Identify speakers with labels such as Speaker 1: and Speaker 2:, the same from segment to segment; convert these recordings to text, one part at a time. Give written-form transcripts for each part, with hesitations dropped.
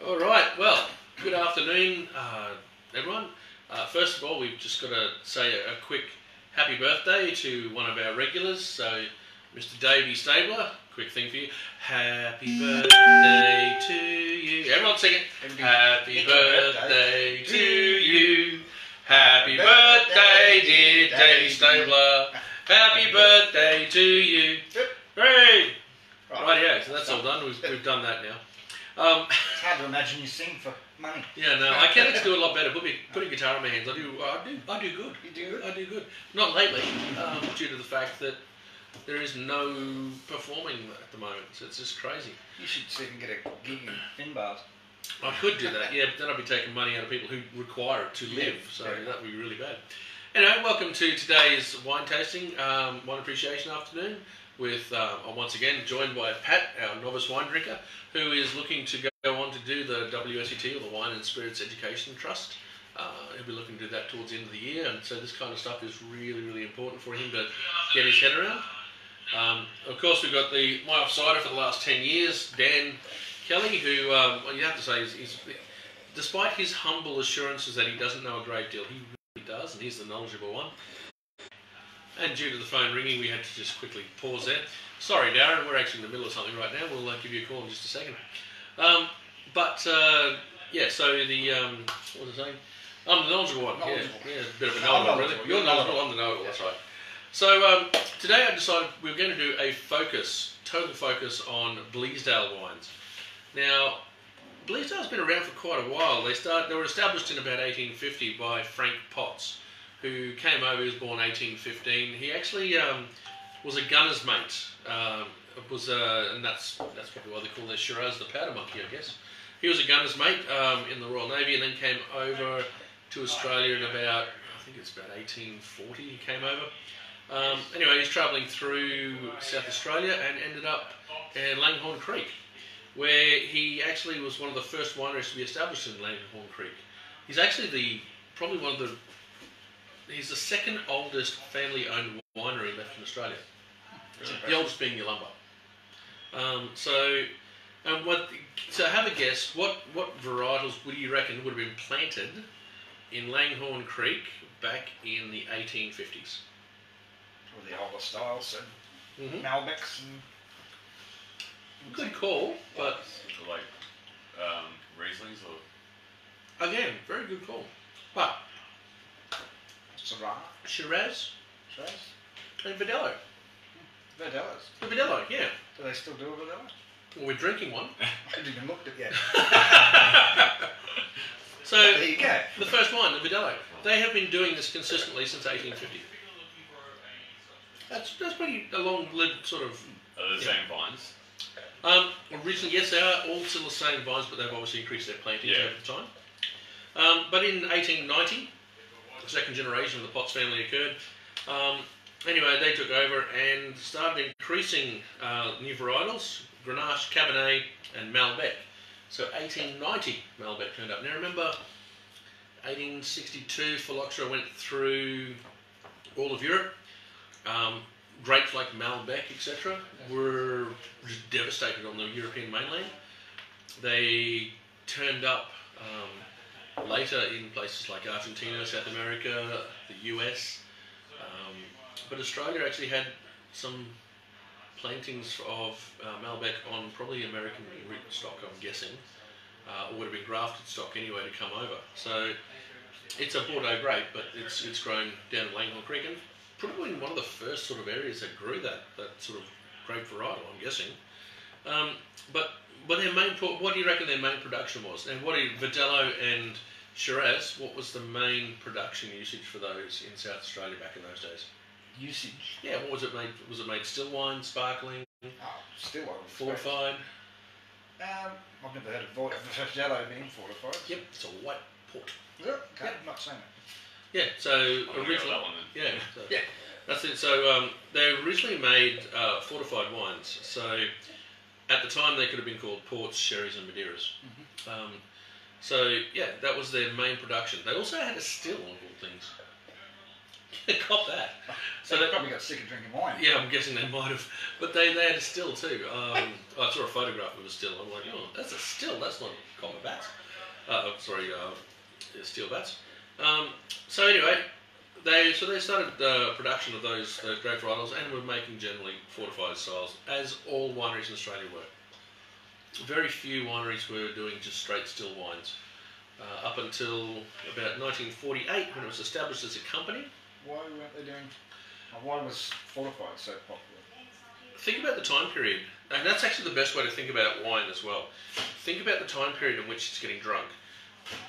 Speaker 1: All right, well, good afternoon, everyone. First of all, we've just got to say a quick happy birthday to one of our regulars. So, Mr. Davey Stabler, quick thing for you. Happy birthday to you. Everyone sing it. Happy birthday to you. Happy birthday, dear Davey Stabler. Happy birthday to you. Hooray! Right, yeah, so that's all done. We've done that now.
Speaker 2: It's hard to imagine you sing for money.
Speaker 1: Yeah, no, I can actually do a lot better. Put a guitar in my hands. I do good.
Speaker 2: You do good?
Speaker 1: I do good. Not lately, due to the fact that there is no performing at the moment. So it's just crazy.
Speaker 2: You should see if you can get a gig in Fin Bars.
Speaker 1: I could do that, yeah, but then I'd be taking money out of people who require it to live. So
Speaker 2: yeah.
Speaker 1: that would be really bad. Anyway, welcome to today's wine tasting, wine appreciation afternoon. With once again joined by Pat, our novice wine drinker, who is looking to go on to do the WSET, or the Wine and Spirits Education Trust. He'll be looking to do that towards the end of the year, and so this kind of stuff is really important for him to get his head around. Of course, we've got my offsider for the last 10 years, Dan Kelly, who well, you have to say, he's despite his humble assurances that he doesn't know a great deal, he really does, and he's the knowledgeable one. And due to the phone ringing, we had to just quickly pause there. Sorry, Darren, we're actually in the middle of something right now. We'll give you a call in just a second. Yeah, so what was I saying? I'm the knowledgeable one. Yeah, a bit of a know-it-all, really. You're knowledgeable, I'm the know-it-all, that's right. So today I decided we were going to do a total focus on Bleasdale wines. Now, Bleasdale's been around for quite a while. They were established in about 1850 by Frank Potts, who came over. He was born 1815. He actually was a gunner's mate. And that's probably why they call their Shiraz the powder monkey, I guess. He was a gunner's mate in the Royal Navy, and then came over to Australia in about, I think it's about 1840 he came over. Anyway, he's travelling through South Australia and ended up in Langhorne Creek, where he actually was one of the first wineries to be established in Langhorne Creek. He's actually probably one of the he's the second oldest family-owned winery left in Australia. The oldest being Yalumba. So have a guess. What varietals would you reckon would have been planted in Langhorne Creek back in the 1850s?
Speaker 2: Or the older styles, and Malbecs and...
Speaker 1: Good call, but...
Speaker 3: So like Rieslings or...
Speaker 1: Again, very good call. But... Shiraz and Verdelho.
Speaker 2: Verdelhos.
Speaker 1: The Verdelho, yeah.
Speaker 2: Do they still do a Verdelho?
Speaker 1: Well, we're drinking one.
Speaker 2: I haven't even looked at it yet.
Speaker 1: So,
Speaker 2: there you go.
Speaker 1: The first wine, the Verdelho. They have been doing this consistently since 1850. That's pretty a long-lived sort of...
Speaker 3: Are they the same vines?
Speaker 1: Originally, yes, they are all still the same vines, but they've obviously increased their plantings over the time. But in 1890, the second generation of the Potts family occurred. Anyway, they took over and started increasing new varietals, Grenache, Cabernet and Malbec. So 1890 Malbec turned up. Now remember, 1862 phylloxera went through all of Europe. Grapes like Malbec, etc. were just devastated on the European mainland. They turned up later in places like Argentina, South America, the US, but Australia actually had some plantings of Malbec on probably American root stock, I'm guessing, or would have been grafted stock anyway to come over. So it's a Bordeaux grape, but it's grown down in Langhorne Creek, and probably one of the first sort of areas that grew that sort of grape varietal, I'm guessing. But their main, what do you reckon their main production was? And Verdelho and Shiraz, what was the main production usage for those in South Australia back in those days?
Speaker 2: Usage?
Speaker 1: Yeah, what was it made? Was it made still wine, sparkling?
Speaker 2: Still wine.
Speaker 1: Fortified?
Speaker 2: I've never heard of Verdelho being fortified.
Speaker 1: Yep, it's a white port.
Speaker 2: Is it? Okay,
Speaker 1: Yep.
Speaker 2: I'm not saying it.
Speaker 1: Yeah, so originally, that's it. So they originally made fortified wines. So at the time they could have been called ports, sherries, and Madeiras. So yeah, that was their main production. They also had a still, of all things. Cop that.
Speaker 2: So they probably got sick of drinking wine.
Speaker 1: Yeah, I'm guessing they might have. But they had a still too. I saw a photograph of a still. I'm like, oh, that's a still. that's not copper bats. Steel bats. So anyway, they started the production of those grape varietals and were making generally fortified styles, as all wineries in Australia were. Very few wineries were doing just straight still wines. Up until about 1948, when it was established as a company.
Speaker 2: Why weren't they doing? Why was fortified so popular?
Speaker 1: Think about the time period, and that's actually the best way to think about wine as well. Think about the time period in which it's getting drunk.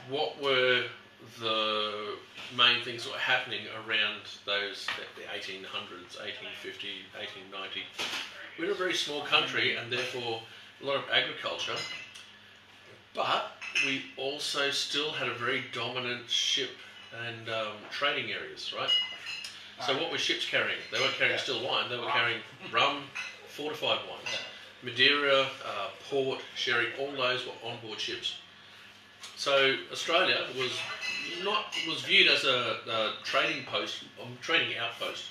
Speaker 1: What were the main things that were happening around those, the 1800s, 1850, 1890? We're a very small country, and therefore a lot of agriculture, but we also still had a very dominant ship and trading areas, right? So what were ships carrying? They weren't carrying still wine, they were carrying rum, fortified wines. Madeira, port, sherry, all those were on board ships. So Australia was viewed as a trading post, trading outpost,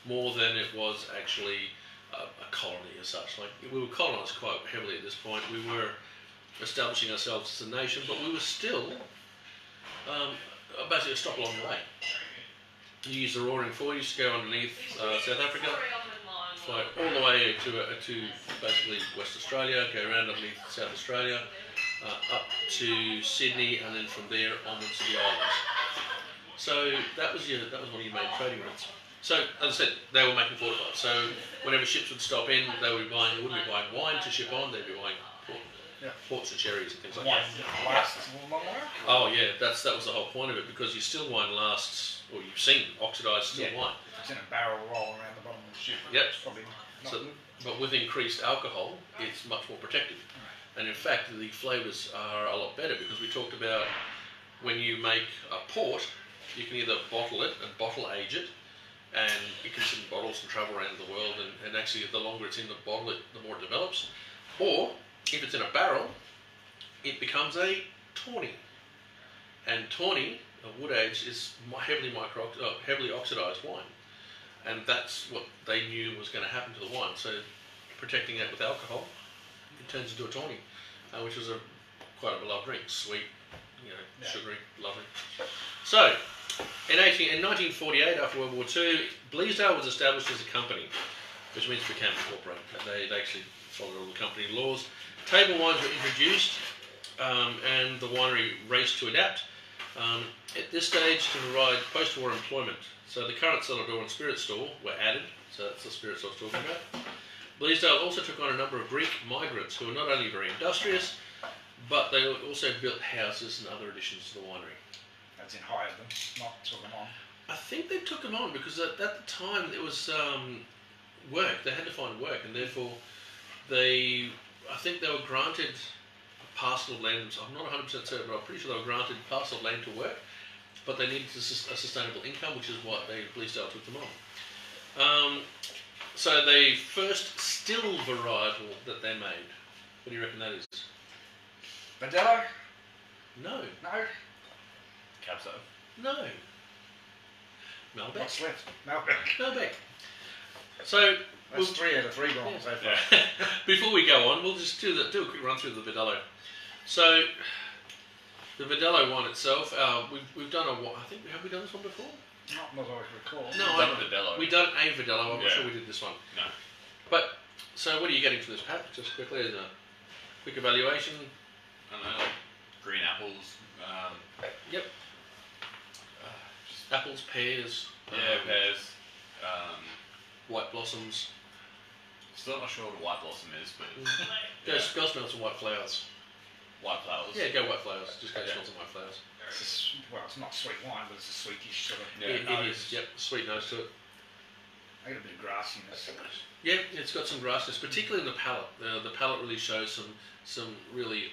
Speaker 1: more than it was actually a colony as such. Like, we were colonised quite heavily at this point. We were establishing ourselves as a nation, but we were still basically a stop along the way. You use the Roaring Four, you used to go underneath South Africa, fly all the way to basically West Australia, go around underneath South Australia, up to Sydney, and then from there onwards to the islands. So that was one of your main trading routes. So as I said, they were making fortified. So whenever ships would stop in, they wouldn't be buying wine to ship on, they'd be buying ports and cherries and things like that. Oh yeah, that was the whole point of it, because your still wine lasts, or you've seen oxidised still wine.
Speaker 2: If it's in a barrel roll around the bottom of the ship,
Speaker 1: it's
Speaker 2: probably not good.
Speaker 1: But with increased alcohol, it's much more protective. And in fact, the flavours are a lot better, because we talked about when you make a port, you can either bottle it and bottle age it, and it can sit in bottles and travel around the world, and actually the longer it's in the bottle, the more it develops. Or if it's in a barrel, it becomes a tawny. And tawny, a wood age, is heavily oxidised wine. And that's what they knew was going to happen to the wine. So protecting it with alcohol, it turns into a tawny, which was quite a beloved drink. Sweet, sugary, lovely. So in 1948, after World War II, Bleasdale was established as a company, which means it became incorporated. And they actually followed all the company laws. Table wines were introduced, and the winery raced to adapt. At this stage, to provide post-war employment. So the current cellar door and spirit store were added. So that's the spirit store I was talking about. Bleasdale also took on a number of Greek migrants who were not only very industrious, but they also built houses and other additions to the winery.
Speaker 2: As in hired them, not took them on.
Speaker 1: I think they took them on because at the time it was work. They had to find work, and therefore I think they were granted a parcel of land. I'm not 100% certain, but I'm pretty sure they were granted a parcel of land to work, but they needed a sustainable income, which is what Bleasdale took them on. So the first still varietal that they made, what do you reckon that is?
Speaker 2: Modelo?
Speaker 1: No.
Speaker 2: No.
Speaker 3: Cab Sauv?
Speaker 1: No. Malbec.
Speaker 2: What's left? Malbec.
Speaker 1: So
Speaker 2: that's 3 out of 3 gone so far.
Speaker 1: Yeah. Before we go on, we'll just do a quick run through the Verdelho. So the Verdelho wine itself, we've done I think, have we done this one before?
Speaker 2: Not as I recall.
Speaker 1: No, we've done a Verdelho. I'm not sure we did this one.
Speaker 3: No.
Speaker 1: But so what are you getting from this pack? Just quickly as a quick evaluation.
Speaker 3: I don't know, like green apples.
Speaker 1: Yep. Apples, pears.
Speaker 3: Pears.
Speaker 1: White blossoms.
Speaker 3: Still not sure what a white blossom is, but
Speaker 1: Go smell some white flowers.
Speaker 3: white flowers.
Speaker 1: Yeah, go white flowers. Just go smell some white flowers.
Speaker 2: It's not sweet wine, but it's a sweetish sort of
Speaker 1: It
Speaker 2: nose.
Speaker 1: is. Yep, sweet nose to it.
Speaker 2: I get a bit of grassiness.
Speaker 1: Yeah, it's got some grassiness, particularly in the palate. The palate really shows some really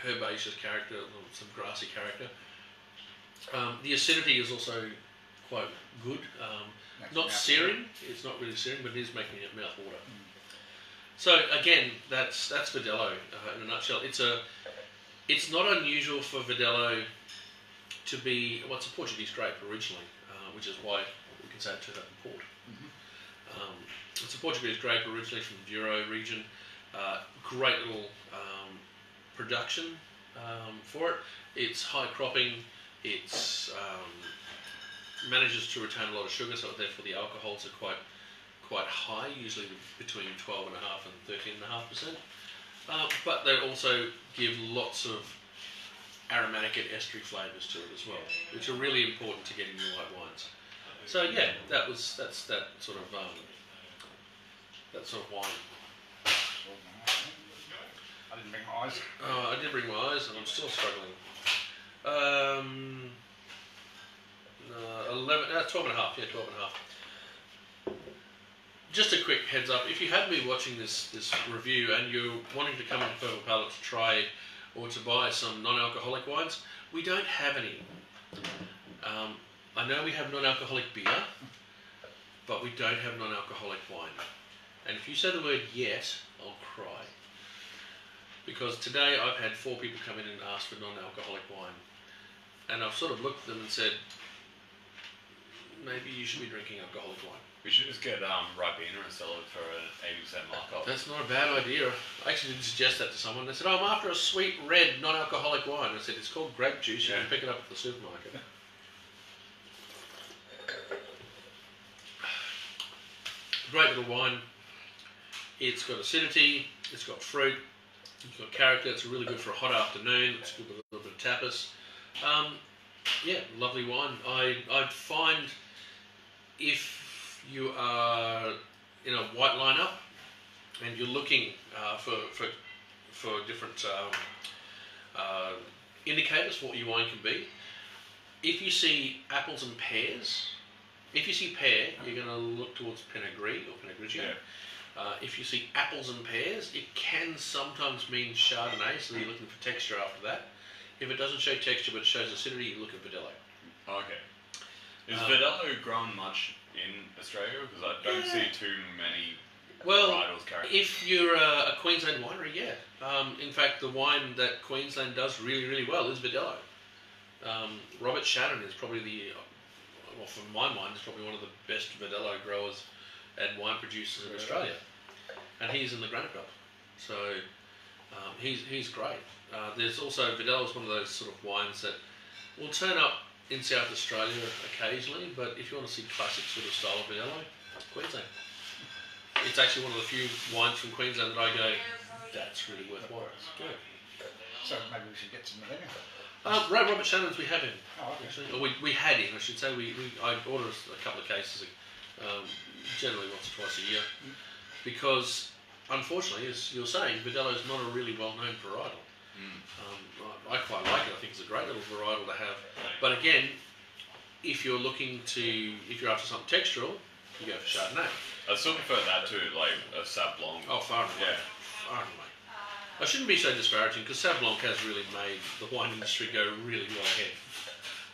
Speaker 1: herbaceous character, some grassy character. The acidity is also quite good. Not searing. It's not really searing, but it is making your mouth water. So again, that's Verdelho in a nutshell. It's not unusual for Verdelho to be it's a Portuguese grape originally, which is why we can say it turned up in port. It's a Portuguese grape originally from the Douro region. Great little production for it. It's high cropping. It's manages to retain a lot of sugar, so therefore the alcohols are quite high, usually between 12.5% and 13.5%. But they also give lots of aromatic and estery flavours to it as well, which are really important to getting your white wines. So yeah, that's that sort of wine.
Speaker 2: I didn't bring my eyes.
Speaker 1: Oh, I did bring my eyes, and I'm still struggling. 12.5. Yeah, 12.5. Just a quick heads up: if you haven't been watching this review and you're wanting to come into Purple Palette to try or to buy some non-alcoholic wines, we don't have any. I know we have non-alcoholic beer, but we don't have non-alcoholic wine. And if you say the word yet, I'll cry. Because today I've had 4 people come in and ask for non-alcoholic wine. And I've sort of looked at them and said, maybe you should be drinking alcoholic wine.
Speaker 3: We should just get Ribena and sell it for an 80% markup.
Speaker 1: That's not a bad idea. I actually did suggest that to someone. They said, oh, I'm after a sweet red non-alcoholic wine. I said, it's called grape juice. You can pick it up at the supermarket. Great little wine. It's got acidity. It's got fruit. It's got character. It's really good for a hot afternoon. It's good with a little bit of tapas. Yeah, lovely wine. I'd find if you are in a white lineup and you're looking for different indicators for what your wine can be. If you see apples and pears, if you see pear, you're going to look towards Pinot Gris or Pinot Grigio.
Speaker 3: Yeah.
Speaker 1: If you see apples and pears, it can sometimes mean Chardonnay, so you're looking for texture after that. If it doesn't show texture but it shows acidity, you look at Verdelho.
Speaker 3: Okay. Is Verdelho grown much in Australia? Because I don't see too many varietals carried.
Speaker 1: If you're a Queensland winery, yeah. In fact, the wine that Queensland does really, really well is Verdelho. Robert Shannon is probably well, from my mind, is probably one of the best Verdelho growers and wine producers in Australia. And he's in the Granite Belt. So he's great. There's also, Verdelho is one of those sort of wines that will turn up in South Australia occasionally, but if you want to see classic sort of style of Verdelho, Queensland. It's actually one of the few wines from Queensland that I go, that's really worthwhile. Good.
Speaker 2: So maybe we should get some of them.
Speaker 1: Right, Robert Shannon's we have him.
Speaker 2: Oh, okay.
Speaker 1: Actually. Or we had him, I should say. I order a couple of cases, generally once or twice a year, because unfortunately, as you're saying, Verdelho is not a really well-known varietal. I quite like it. I think it's a great little varietal to have. But again, if you're after something textural, you go for Chardonnay.
Speaker 3: I still prefer that to like a Sauv Blanc.
Speaker 1: Oh, far and away.
Speaker 3: Yeah.
Speaker 1: Far and away. I shouldn't be so disparaging because Sauv Blanc has really made the wine industry go really well ahead.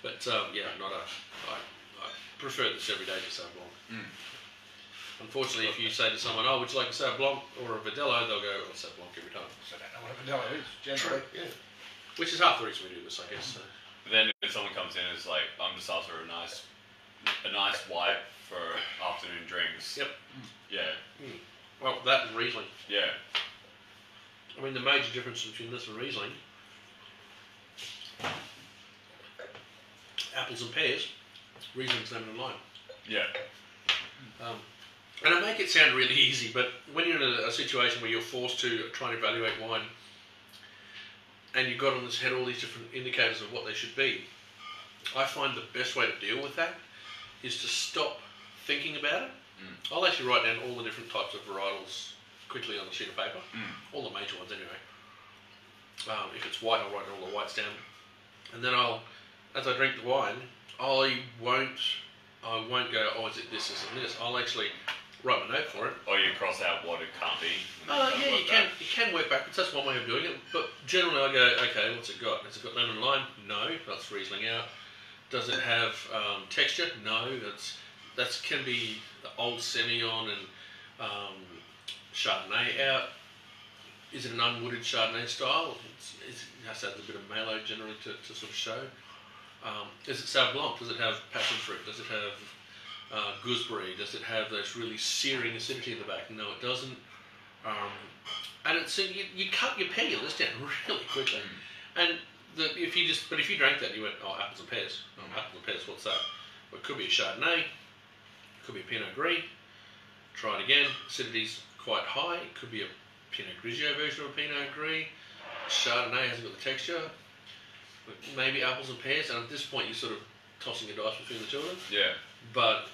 Speaker 1: But yeah, I prefer this every day to Sauv Blanc. Unfortunately, if you say to someone, oh, would you like a Sauv Blanc or a Verdelho, they'll go, oh, Sauv Blanc every time.
Speaker 2: So I don't know what a Verdelho is, generally.
Speaker 1: Yeah. Which is half the reason we do this, I guess. So.
Speaker 3: But then if someone comes in and is like, I'm just after a nice white for afternoon drinks.
Speaker 1: Yep.
Speaker 3: Yeah.
Speaker 1: Well, that and Riesling.
Speaker 3: Yeah.
Speaker 1: I mean, the major difference between this and Riesling, apples and pears, Riesling's lemon and lime.
Speaker 3: Yeah.
Speaker 1: And I make it sound really easy, but when you're in a situation where you're forced to try and evaluate wine, and you've got on this head all these different indicators of what they should be, I find the best way to deal with that is to stop thinking about it. I'll actually write down all the different types of varietals quickly on a sheet of paper, all the major ones anyway. If it's white, I'll write all the whites down, and then as I drink the wine, I won't go, oh, is it this, and this. I'll actually write my note for it.
Speaker 3: Or you cross out what it can't be.
Speaker 1: Yeah, you can work backwards. That's one way of doing it. But generally, I go, okay, what's it got? Has it got lemon and lime? No, that's Riesling out. Does it have texture? No, that can be the old Semillon and Chardonnay out. Is it an unwooded Chardonnay style? It has to have a bit of malo generally to sort of show. Is it Sauv Blanc? Does it have passion fruit? Does it have gooseberry? Does it have those really searing acidity in the back? No, it doesn't. And it's you cut your pear list down really quickly. And if you drank that, and you went, oh, apples and pears. Oh, apples and pears, what's that? Well, it could be a Chardonnay, it could be a Pinot Gris. Try it again. Acidity's quite high. It could be a Pinot Grigio version of a Pinot Gris. Chardonnay hasn't got the texture. Maybe apples and pears, and at this point you're sort of tossing a dice between the two of them.
Speaker 3: Yeah.
Speaker 1: But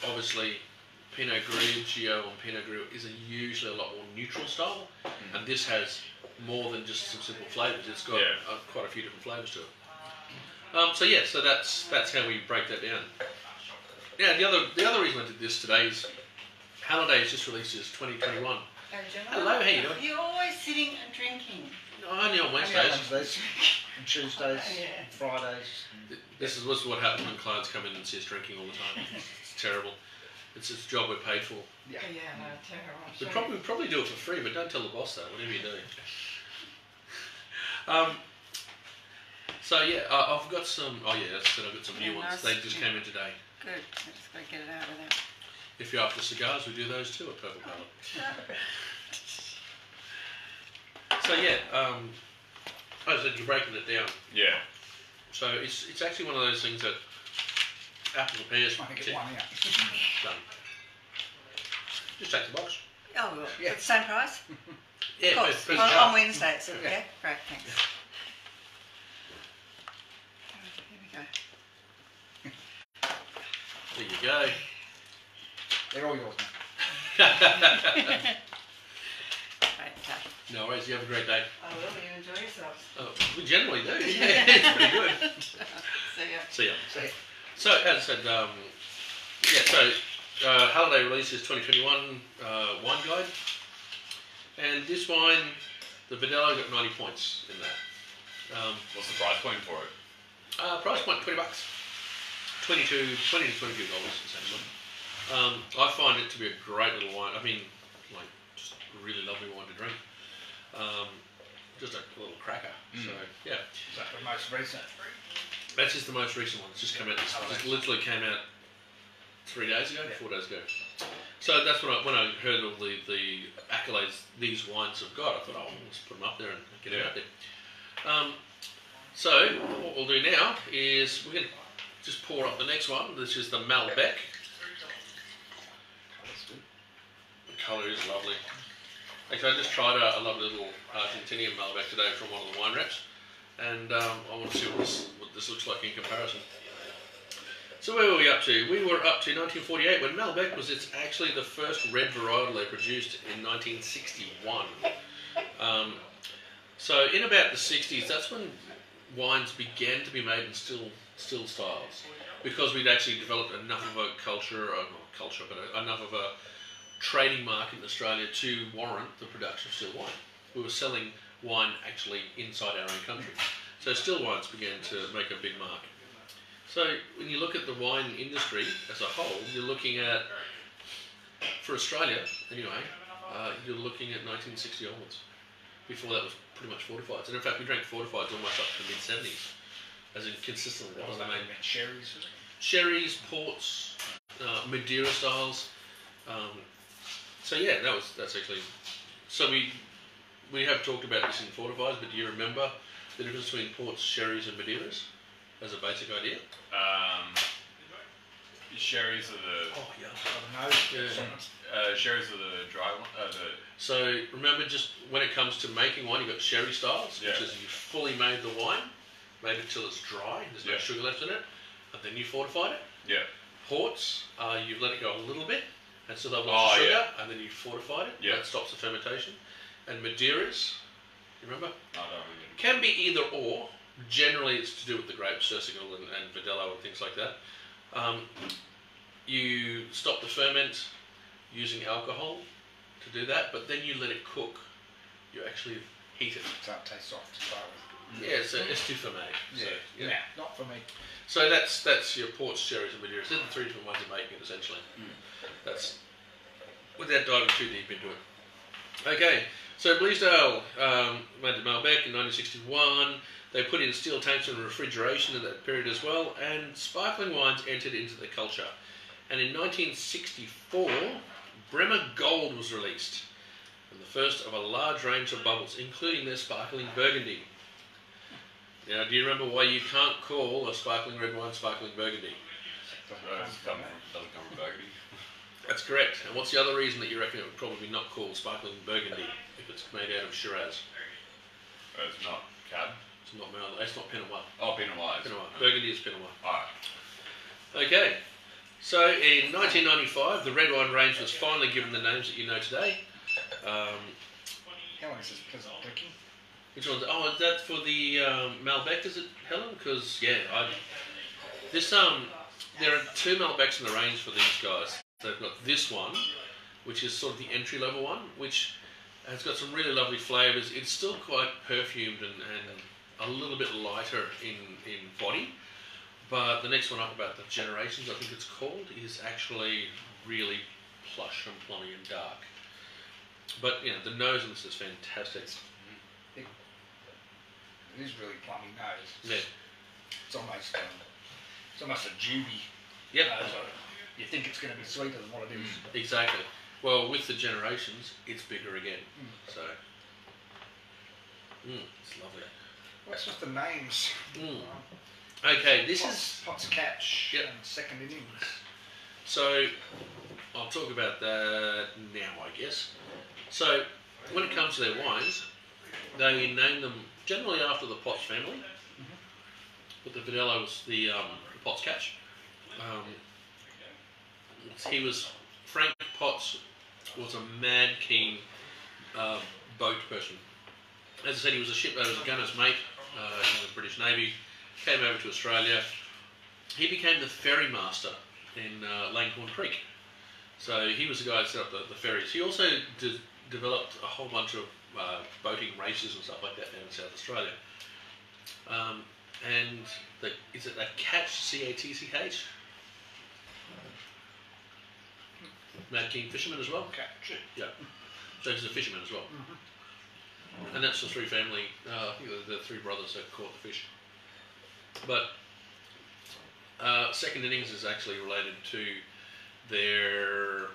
Speaker 1: obviously, Pinot Grigio and Pinot Gris is usually a lot more neutral style, and this has more than just some simple flavours. It's got quite a few different flavours to it. So that's how we break that down. Yeah, the other reason I did this today is Halliday's just released his 2021. Hello, how you doing?
Speaker 4: You're always sitting and drinking.
Speaker 1: Only on Wednesdays.
Speaker 2: And Tuesdays, Fridays.
Speaker 1: This is what happens when clients come in and see us drinking all the time. It's terrible. It's a job we're paid for.
Speaker 4: Yeah, no, terrible.
Speaker 1: We probably do it for free, but don't tell the boss that, whatever you do. I've got some. Oh yeah, I said I've got some new ones.
Speaker 4: Nice.
Speaker 1: They just came in today.
Speaker 4: Good. I just got to get it out with that.
Speaker 1: If you're after cigars, we do those too at Purple Palette. As I said, you're breaking it down.
Speaker 3: Yeah.
Speaker 1: So it's actually one of those things that apples and pears.
Speaker 2: I think it's one, yeah.
Speaker 1: Done. Just take the box.
Speaker 4: Oh, well, yeah. It's the same price?
Speaker 1: Yeah,
Speaker 4: of course. On Wednesdays. Yeah. Great, thanks. Here we go.
Speaker 1: There you go.
Speaker 2: They're all yours now.
Speaker 4: Great, okay.
Speaker 1: No worries, you have a great day.
Speaker 4: I will, you enjoy yourselves.
Speaker 1: Oh, we generally do. Yeah, it's pretty good.
Speaker 4: See ya.
Speaker 1: See ya. So, as I said, Halliday releases 2021 wine guide. And this wine, the Verdelho got 90 points in that.
Speaker 3: What's the price point for it?
Speaker 1: Price point, $20. $20 to $22 essentially. I find it to be a great little wine. I mean, like, just a really lovely wine to drink. Just a little cracker. So, yeah.
Speaker 2: Is that the most recent?
Speaker 1: That's just the most recent one. It's just come out. Just literally came out 3 days ago, 4 days ago. So that's when I heard all the accolades these wines have got. I thought, oh, let's put them up there and get it out there. So what we'll do now is we're going to just pour up the next one. This is the Malbec. The colour is lovely. Actually, I just tried a lovely little Argentinian Malbec today from one of the wine reps, and I want to see what this looks like in comparison. So where were we up to? We were up to 1948 when Malbec was actually the first red varietal they produced in 1961. So in about the 60s, that's when wines began to be made in still styles, because we'd actually developed enough of a enough of a trading market in Australia to warrant the production of still wine. We were selling wine actually inside our own country. So still wines began to make a big mark. So when you look at the wine industry as a whole, you're looking at, for Australia anyway, you're looking at 1960 onwards. Before that was pretty much fortifieds. And in fact, we drank fortifieds almost up to the mid-70s, as in consistently.
Speaker 2: What was the main? Sherries?
Speaker 1: Sherries, ports, Madeira styles. So yeah, that's actually. So we have talked about this in fortifieds, but do you remember the difference between ports, sherries, and Madeiras as a basic idea?
Speaker 3: Sherries are the.
Speaker 1: Oh yeah.
Speaker 2: I don't know.
Speaker 3: Sherries are the dry one.
Speaker 1: So remember, just when it comes to making wine, you've got sherry styles, which is you fully made the wine, made it till it's dry, there's no sugar left in it, and then you fortified it.
Speaker 3: Yeah.
Speaker 1: Ports, you've let it go a little bit, and still have lots of sugar, and then you fortified it.
Speaker 3: Yeah.
Speaker 1: That stops the fermentation. And Madeiras, you remember?
Speaker 3: I don't remember.
Speaker 1: Can be either or. Generally, it's to do with the grapes, Cercigal and Verdelho and things like that. You stop the ferment using alcohol to do that, but then you let it cook. You actually heat it.
Speaker 2: So it tastes soft to start with.
Speaker 1: Yeah, it's estifumé.
Speaker 2: Yeah.
Speaker 1: So, yeah.
Speaker 2: Nah, not for me.
Speaker 1: So that's your ports, sherries, and Madeiras. They're the three different ways of making it, essentially. That's without diving too deep into it. Okay, so Bleasdale made the Malbec in 1961. They put in steel tanks and refrigeration in that period as well, and sparkling wines entered into the culture. And in 1964, Bremer Gold was released. and the first of a large range of bubbles, including their sparkling burgundy. Now, do you remember why you can't call a sparkling red wine sparkling burgundy?
Speaker 3: Doesn't come from Burgundy.
Speaker 1: That's correct. And what's the other reason that you reckon it would probably not called sparkling burgundy if it's made out of Shiraz?
Speaker 3: It's not Cab.
Speaker 1: It's not Merlot. It's not Pinot Noir.
Speaker 3: Oh, Pinot Noir.
Speaker 1: Pinot Noir. Burgundy is Pinot Noir.
Speaker 3: Alright.
Speaker 1: Okay. So in 1995, the red wine range was finally given the names that you know today.
Speaker 2: How long is this Pleasant Drinking?
Speaker 1: Which one's? Oh, is that for the Malbec? Is it, Helen? Because there are two Malbecs in the range for these guys. They've got this one, which is sort of the entry level one, which has got some really lovely flavours. It's still quite perfumed and a little bit lighter in body. But the next one up, about the Generations, I think it's called, is actually really plush and plummy and dark. But the nose on this is fantastic.
Speaker 2: It is really plummy nose.
Speaker 1: Yeah.
Speaker 2: It's almost a juby.
Speaker 1: Yep.
Speaker 2: You think it's going to be sweeter than what it is.
Speaker 1: Exactly. Well, with the Generations, it's bigger again. So, it's lovely.
Speaker 2: What's with the names?
Speaker 1: Okay, this is
Speaker 2: Pot's Catch
Speaker 1: Yep.
Speaker 2: and Second Innings.
Speaker 1: So, I'll talk about that now, I guess. So, when it comes to their wines, they name them generally after the Potts family. But the Videla was the Potts Catch. Frank Potts was a mad keen boat person. As I said, he was a gunner's mate in the British Navy. Came over to Australia. He became the ferry master in Langhorne Creek. So he was the guy that set up the ferries. He also developed a whole bunch of boating races and stuff like that down in South Australia. Is it a catch, C-A-T-C-H? Mad King fisherman as well?
Speaker 2: Catch.
Speaker 1: Yeah. So he's a fisherman as well. And that's the three family, I think the three brothers that caught the fish. But Second Innings is actually related to their...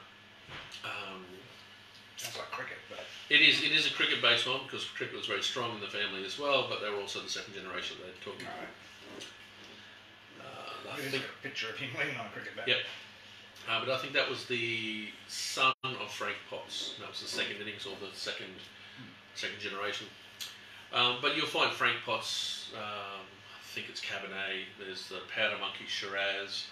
Speaker 2: Sounds like cricket, but...
Speaker 1: It is a cricket-based one, because cricket was very strong in the family as well, but they were also the second generation that they're talking about.
Speaker 2: I think a picture of him leaning on a cricket bat.
Speaker 1: Yep. But I think that was the son of Frank Potts. That was the Second Innings, or the second generation. But you'll find Frank Potts, I think it's Cabernet, there's the Powder Monkey Shiraz,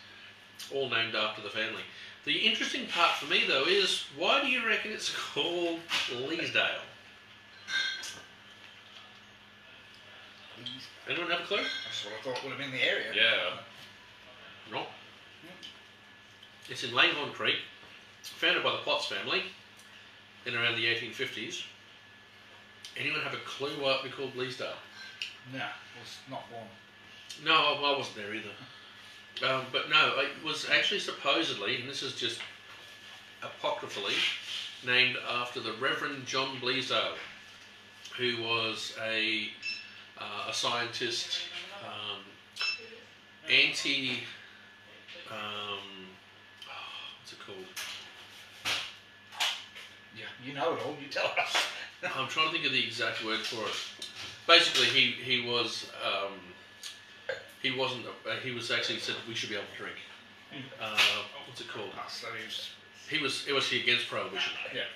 Speaker 1: all named after the family. The interesting part for me, though, is why do you reckon it's called Bleasdale? Anyone have a clue?
Speaker 2: That's what I thought would have been the area.
Speaker 3: Yeah.
Speaker 1: No. It's in Langhorne Creek, founded by the Potts family in around the 1850s. Anyone have a clue why it would be called Bleasdale?
Speaker 2: No, was not born.
Speaker 1: No, I wasn't there either. But no, it was actually supposedly, and this is just apocryphally, named after the Reverend John Bleasdale, who was a scientist, what's it called?
Speaker 2: Yeah, you know it all. You tell us.
Speaker 1: I'm trying to think of the exact word for it. Basically, he was actually said we should be able to drink. What's it called?
Speaker 2: So
Speaker 1: He was against prohibition.
Speaker 2: Yeah.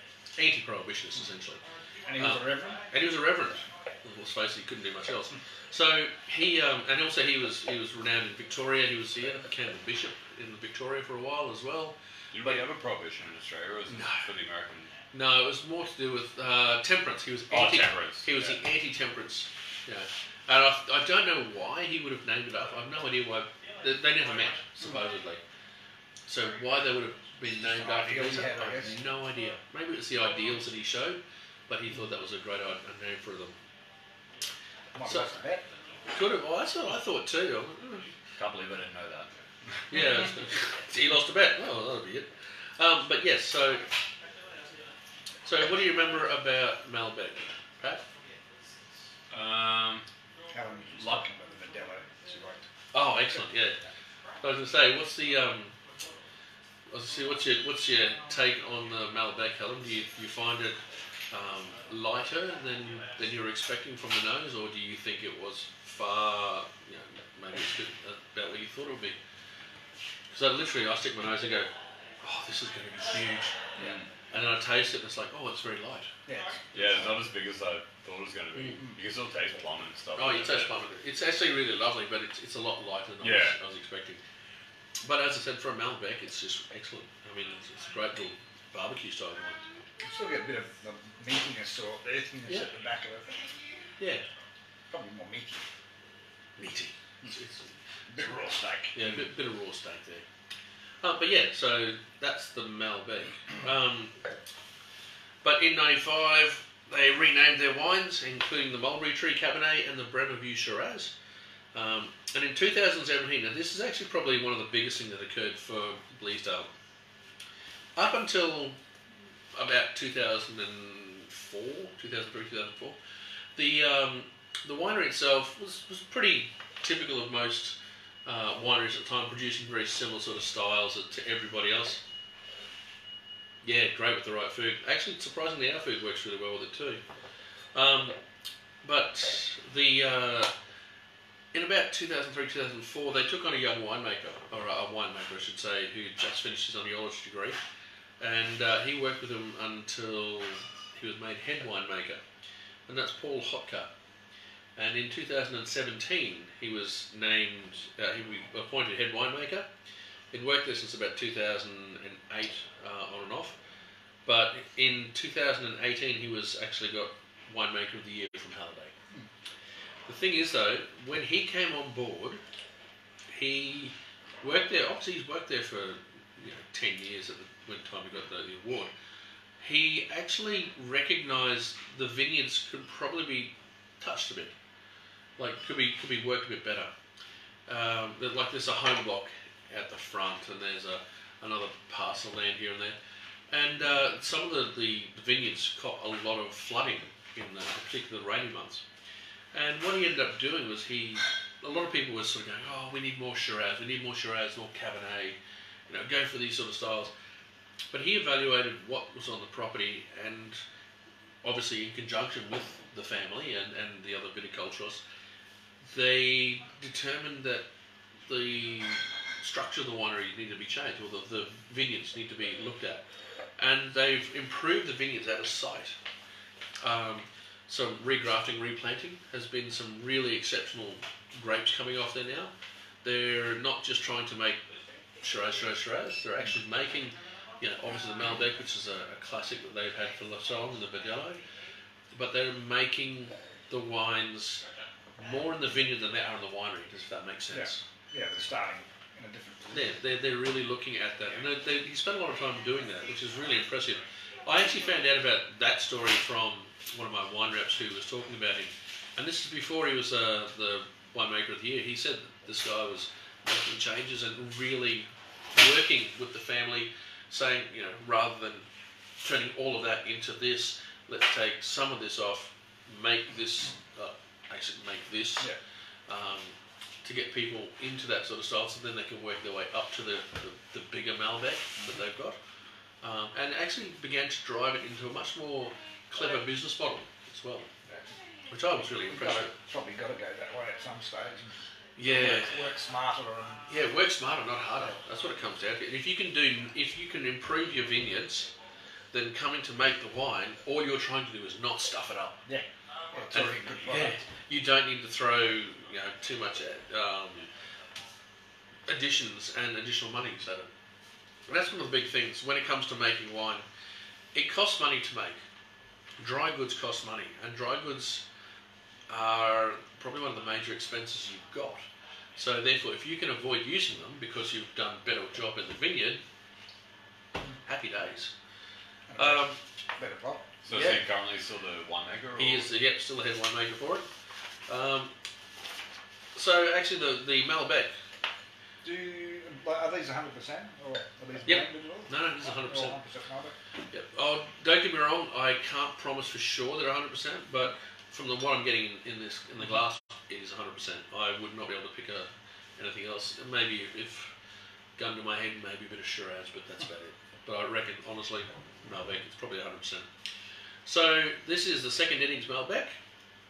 Speaker 1: Anti-prohibitionist, essentially.
Speaker 2: And he was a reverend.
Speaker 1: And he was a reverend. Let's face it, he couldn't do much else. So he and also he was renowned in Victoria. He became a bishop in Victoria for a while as well.
Speaker 3: Did we have a prohibition in Australia, or was it for the American?
Speaker 1: No, it was more to do with temperance. He was
Speaker 3: temperance.
Speaker 1: He was the anti-temperance. Yeah, and I don't know why he would have named it up. I have no idea why. They never met, supposedly. So why they would have been named after him, I have no idea. Maybe it's the ideals that he showed, but he thought that was a great name for them. So, could have. Well, that's what I thought too.
Speaker 3: Can't believe I didn't know that.
Speaker 1: Yeah, he lost a bet. Well, that'll be it. But yes, so what do you remember about Malbec, Pat?
Speaker 2: Helen was talking about the Videla. She liked.
Speaker 1: Oh, excellent. Yeah. I was going to say, what's your take on the Malbec, Helen? Do you find it lighter than you were expecting from the nose, or do you think it was far, maybe it's about what you thought it would be? Because I stick my nose and go, oh, this is going to be huge.
Speaker 2: Yeah.
Speaker 1: And then I taste it and it's like, oh, it's very light.
Speaker 2: Yeah.
Speaker 3: Yeah, it's not as big as I thought it was going to be. You can still taste plum and stuff.
Speaker 1: Oh, you taste plum. It's actually really lovely, but it's a lot lighter than I was expecting. But as I said, for a Malbec, it's just excellent. I mean, it's a great little barbecue style wine.
Speaker 2: You still get a bit of the meatiness or earthiness at the back of it.
Speaker 1: Yeah.
Speaker 2: Probably more meaty.
Speaker 1: Meaty. It's
Speaker 2: a bit of raw steak.
Speaker 1: Yeah, a bit of raw steak there. But yeah, so that's the Malbec. But in '95, they renamed their wines, including the Mulberry Tree Cabernet and the Bremervue Shiraz. And in 2017, now this is actually probably one of the biggest things that occurred for Bleasdale. Up until about 2004, 2003, 2004, the winery itself was pretty typical of most wineries at the time, producing very similar sort of styles to everybody else. Yeah, great with the right food. Actually, surprisingly, our food works really well with it too. But in about 2003, 2004, they took on a young winemaker, or a winemaker I should say, who just finished his oniology degree. And he worked with them until he was made head winemaker. And that's Paul Hotka. And in 2017, he was named, he was appointed head winemaker. He'd worked there since about 2008, on and off. But in 2018, he was actually got winemaker of the year from Halliday. The thing is though, when he came on board, he worked there, obviously he's worked there for 10 years at the time he got the award. He actually recognised the vineyards could probably be touched a bit. Like, could be worked a bit better. Like there's a home block at the front, and there's another parcel land here and there. And some of the vineyards caught a lot of flooding in particularly the rainy months. And what he ended up doing was a lot of people were sort of going, oh, we need more Shiraz, more Cabernet, go for these sort of styles. But he evaluated what was on the property, and obviously in conjunction with the family and the other viticulturists, they determined that the structure of the winery needed to be changed, or the vineyards need to be looked at. And they've improved the vineyards out of sight. Some regrafting, replanting has been some really exceptional grapes coming off there now. They're not just trying to make Shiraz. They're actually making, obviously the Malbec, which is a classic that they've had for so long, and the Verdelho. But they're making the wines more in the vineyard than they are in the winery, if that makes sense.
Speaker 2: Yeah, they're starting in a different position.
Speaker 1: They're really looking at that. And he spent a lot of time doing that, which is really impressive. I actually found out about that story from one of my wine reps who was talking about him. And this is before he was the winemaker of the year. He said that this guy was making changes and really working with the family, saying, rather than turning all of that into this, let's take some of this off, make this, to get people into that sort of style, so then they can work their way up to the bigger Malbec that they've got. And actually began to drive it into a much more clever business model as well, which I was really impressed with.
Speaker 2: Probably got to go that way at some stage.
Speaker 1: Yeah.
Speaker 2: Work smarter.
Speaker 1: Work smarter, not harder. That's what it comes down to. And if you can improve your vineyards, then coming to make the wine, all you're trying to do is not stuff it up.
Speaker 2: Yeah. It's already good product.
Speaker 1: You don't need to throw too much additions and additional money at it. And that's one of the big things when it comes to making wine. It costs money to make. Dry goods cost money, and dry goods are probably one of the major expenses you've got. So therefore, if you can avoid using them because you've done a better job in the vineyard, happy days.
Speaker 2: Better product.
Speaker 3: So is he currently still the winemaker?
Speaker 1: He is, still the head winemaker for it. So actually the Malbec.
Speaker 2: Are these 100% or are these blended at all?
Speaker 1: No, this is 100%.
Speaker 2: 100% Malbec.
Speaker 1: Yep. Oh, don't get me wrong. I can't promise for sure they're 100%, but from what I'm getting in the glass, it is 100%. I would not be able to pick anything else. Maybe if gun to my head, maybe a bit of Shiraz, but that's about it. But I reckon, honestly, Malbec, it's probably 100%. So this is the second innings Malbec,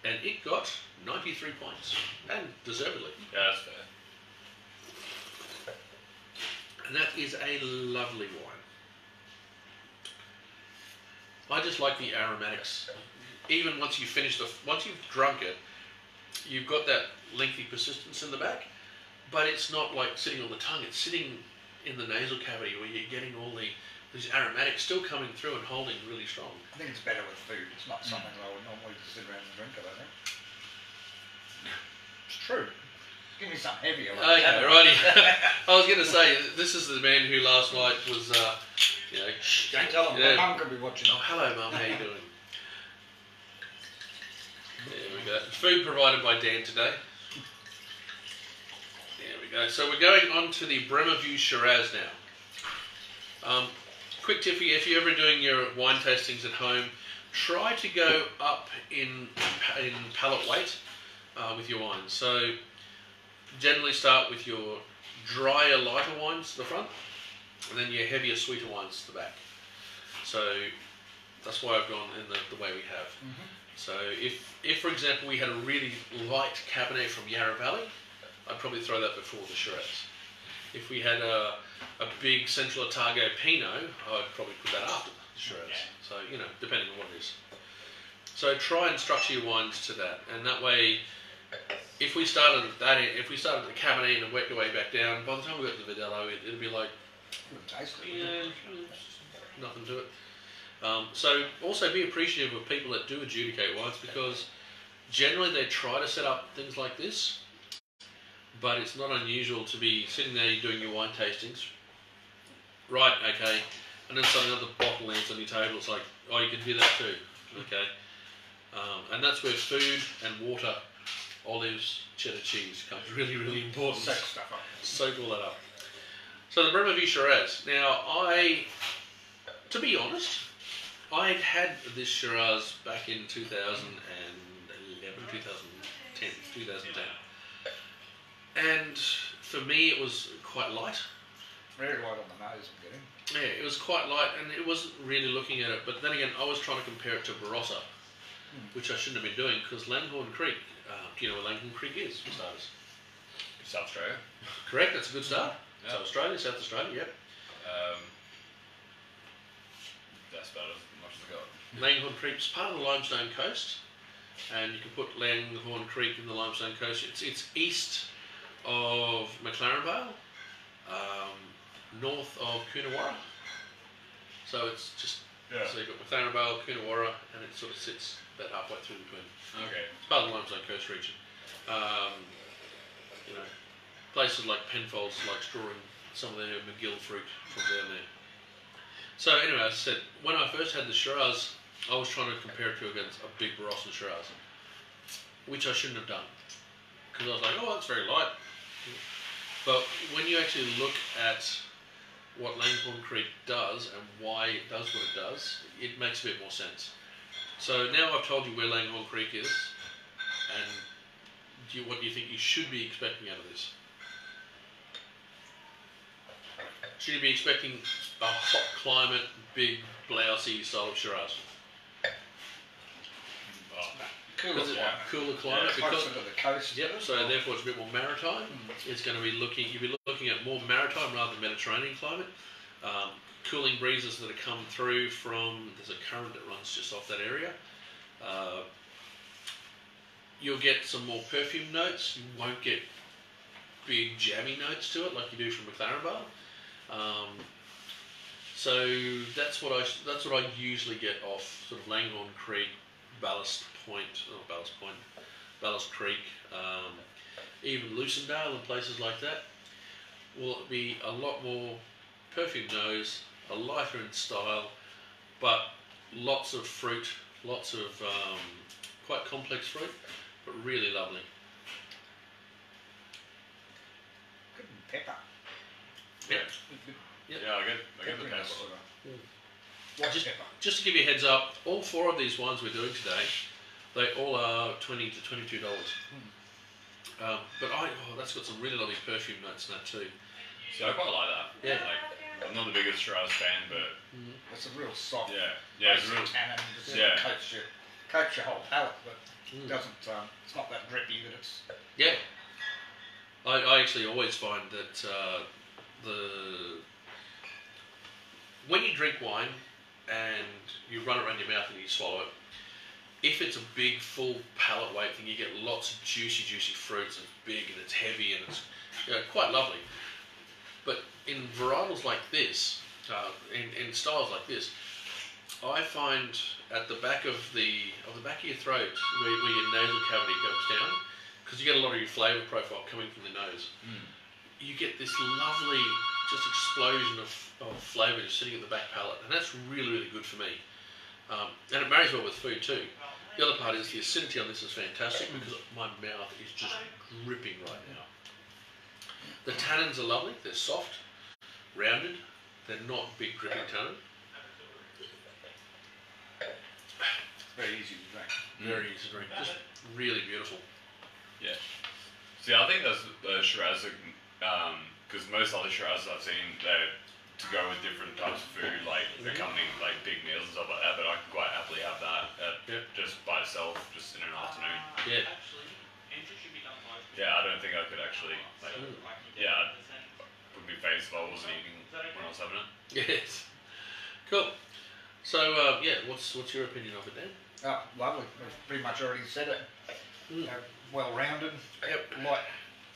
Speaker 1: and it got 93 points, and deservedly.
Speaker 3: Yeah, that's fair.
Speaker 1: And that is a lovely wine. I just like the aromatics. Even once you once you've drunk it, you've got that lengthy persistence in the back, but it's not like sitting on the tongue. It's sitting in the nasal cavity where you're getting all these aromatics still coming through and holding really strong.
Speaker 2: I think it's better with food. It's not something I would normally sit around and drink it, I think. It's true. Give me something heavier.
Speaker 1: Okay, righty. I was going to say, this is the man who last night was,
Speaker 2: Shh, don't tell him.
Speaker 1: Yeah.
Speaker 2: My mum could be watching.
Speaker 1: Oh, hello, Mum. How you doing? There we go. Food provided by Dan today. There we go. So we're going on to the Bremerview Shiraz now. Quick tip for you, if you're ever doing your wine tastings at home, try to go up in palate weight with your wines. So generally start with your drier, lighter wines to the front, and then your heavier, sweeter wines to the back. So that's why I've gone in the way we have.
Speaker 2: Mm-hmm.
Speaker 1: So if for example we had a really light Cabernet from Yarra Valley, I'd probably throw that before the Shiraz. If we had a big Central Otago Pinot, I'd probably put that after the Shiraz. So, depending on what it is. So try and structure your wines to that, and that way, if we started at the Cabernet and worked our way back down, by the time we got to the Verdelho, it'd be like, nothing to it. So also be appreciative of people that do adjudicate wines, because generally they try to set up things like this, but it's not unusual to be sitting there doing your wine tastings. Right, okay, and then suddenly another bottle lands on your table. It's like, oh, you can do that too, okay. And that's where food and water, olives, cheddar cheese comes really, really important.
Speaker 2: Soak stuff up.
Speaker 1: Soak all that up. So the Bremerview Shiraz. Now, to be honest, I'd had this Shiraz back in 2010. And for me, it was quite light.
Speaker 2: Very light on the nose, I'm getting.
Speaker 1: Yeah, it was quite light, and it wasn't really looking at it. But then again, I was trying to compare it to Barossa, which I shouldn't have been doing, because Langhorne Creek, do you know where Langhorne Creek is, for starters?
Speaker 3: South Australia.
Speaker 1: Correct, that's a good start.
Speaker 3: Yeah.
Speaker 1: South Australia, yep.
Speaker 3: That's about as much as I got.
Speaker 1: Langhorne Creek is part of the Limestone Coast, and you can put Langhorne Creek in the Limestone Coast. It's east of McLaren Vale, north of Coonawarra. So it's just, so you've got McLaren Vale, Coonawarra, and it sort of sits about halfway through between.
Speaker 3: Okay.
Speaker 1: It's part of the Limestone Coast region. Places like Penfolds like storing some of their McGill fruit from down there. So anyway, as I said, when I first had the Shiraz, I was trying to compare it to against a big Barossa Shiraz, which I shouldn't have done, because I was like, oh, that's very light. But when you actually look at what Langhorne Creek does and why it does what it does, it makes a bit more sense. So now I've told you where Langhorne Creek is, and what do you think you should be expecting out of this? Should you be expecting a hot climate, big, blousy style of Shiraz?
Speaker 2: Cooler
Speaker 1: climate.
Speaker 2: Closer to the coast.
Speaker 1: Yep, so therefore it's a bit more maritime. It's going to be you'll be looking at more maritime rather than Mediterranean climate. Cooling breezes that are come through there's a current that runs just off that area. You'll get some more perfume notes. You won't get big jammy notes to it like you do from McLaren Vale. So that's what I usually get off sort of Langhorne Creek, Ballast Creek, even Lucendale and places like that. Will be a lot more perfume nose, a lighter in style, but lots of fruit, lots of quite complex fruit, but really lovely.
Speaker 2: Good pepper.
Speaker 1: Yeah.
Speaker 3: Yeah, I get the pepper.
Speaker 1: Just to give you a heads up, all four of these wines we're doing today, they all are $20 to $22. But that's got some really lovely perfume notes in that too.
Speaker 3: See, I quite like that.
Speaker 1: Yeah.
Speaker 3: Like, I'm not the biggest Shiraz fan, but
Speaker 2: it's a real soft.
Speaker 3: yeah, it's real
Speaker 2: tannin. Just coats your whole palate, but it doesn't. It's not that drippy, but it's.
Speaker 1: Yeah. I actually always find that when you drink wine and you run it around your mouth and you swallow it, if it's a big, full palate weight thing, you get lots of juicy fruits. It's big and it's heavy and it's quite lovely. But in varietals like this, in styles like this, I find at the back of your throat, where your nasal cavity goes down, because you get a lot of your flavour profile coming from the nose, you get this lovely just explosion of flavour just sitting at the back palate, and that's really, really good for me. And it marries well with food too. The other part is the acidity on this is fantastic because my mouth is just dripping right now. The tannins are lovely, they're soft, rounded, they're not big dripping tannin.
Speaker 2: It's very easy to drink.
Speaker 1: Very easy to drink, just really beautiful.
Speaker 3: Yeah. See, I think that's the Shiraz, because most other Shiraz I've seen, they're to go with different types of food, like accompanying like big meals and stuff like that, but I can quite happily have that just by itself, just in an afternoon.
Speaker 1: Yeah.
Speaker 3: Yeah, I don't think I could actually, like, yeah, it would be phased if I wasn't eating when I was having it.
Speaker 1: Yes. Cool. So, what's your opinion of it, Dan?
Speaker 2: Oh, lovely. We've pretty much already said it. Well-rounded,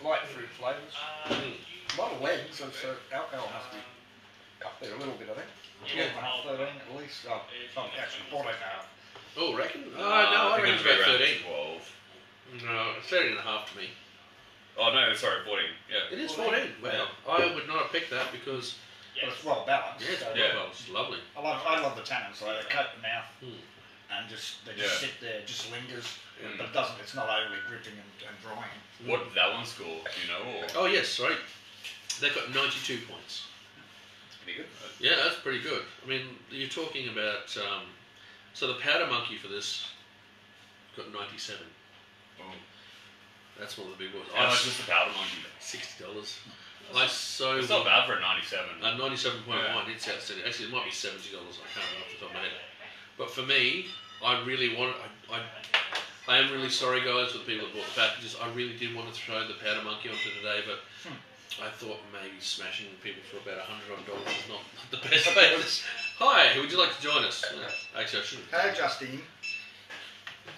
Speaker 2: light fruit flavours. A lot of legs, so alcohol must be up there a little bit, I think. 12.5, 13 at least. Oh, actually 14.5.
Speaker 1: Oh, reckon? No, I reckon it's about 13.
Speaker 3: 12.
Speaker 1: No, it's 13.5 to me.
Speaker 3: Oh no, sorry, 14. Yeah.
Speaker 1: It is 14. Wow. I would not have picked that because...
Speaker 2: But it's well balanced.
Speaker 1: Well, it's lovely.
Speaker 2: I love the tannins, so they coat the mouth and they just sit there, just lingers. But it doesn't, it's not overly gripping and drying.
Speaker 3: What did that one score, do you know? Or?
Speaker 1: Oh yes, sorry. They've got 92 points.
Speaker 2: That's pretty good.
Speaker 1: Yeah, that's pretty good. I mean, you're talking about... so the powder monkey for this got 97.
Speaker 3: Oh.
Speaker 1: That's one of the big ones.
Speaker 3: How much is the powder monkey?
Speaker 1: $60.
Speaker 3: It's not bad for a 97.
Speaker 1: 97.1, it's outstanding. Actually, it might be $70, I can't remember off the top of my head. But for me, I really wanted... I am really sorry, guys, for the people that bought the packages. I really did want to throw the powder monkey onto today, but I thought maybe smashing people for about $100 is not the best way. Hi, would you like to join us? Actually, I shouldn't.
Speaker 2: Hey, Justine.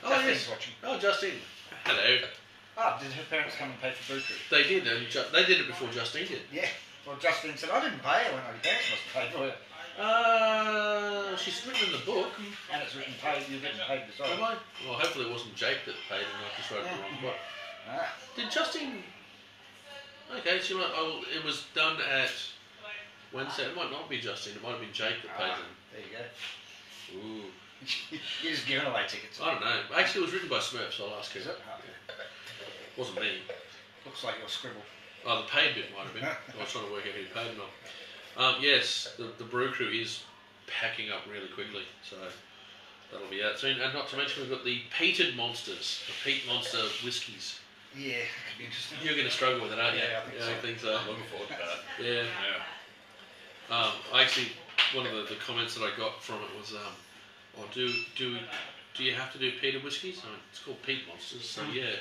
Speaker 1: Oh,
Speaker 2: Justine's
Speaker 1: yes.
Speaker 2: watching.
Speaker 1: Oh, Justine. Hello.
Speaker 2: Did her parents come and pay for Buku?
Speaker 1: They did, and they did it before Justine did.
Speaker 2: Yeah. Well, Justine said, I didn't pay her when her parents must have paid for it.
Speaker 1: She's written in the book.
Speaker 2: And it's written paid, you've written paid beside.
Speaker 1: Am I? Well, hopefully it wasn't Jake that paid and I just wrote it the wrong spot. Did Justine... Okay, so it was done at Wednesday. It might not be Justine, it might have been Jake that paid them.
Speaker 2: There you go.
Speaker 1: Ooh.
Speaker 2: You're just giving away tickets.
Speaker 1: I don't know. Actually, it was written by Smurf, so I'll ask her.
Speaker 2: Is it?
Speaker 1: It wasn't me.
Speaker 2: Looks like your scribble.
Speaker 1: Oh, the paid bit might have been. I was trying to work out who paid or not. Yes, the brew crew is packing up really quickly, so that'll be out soon. And not to mention, we've got the peated monsters, the peat monster whiskies.
Speaker 2: Yeah, could be interesting.
Speaker 1: You're going to struggle with it, aren't you?
Speaker 2: Yeah, I think so.
Speaker 3: I'm looking forward to that.
Speaker 1: Yeah. Actually, one of the comments that I got from it was, do you have to do peated whiskies? It's called peat monsters, so yeah.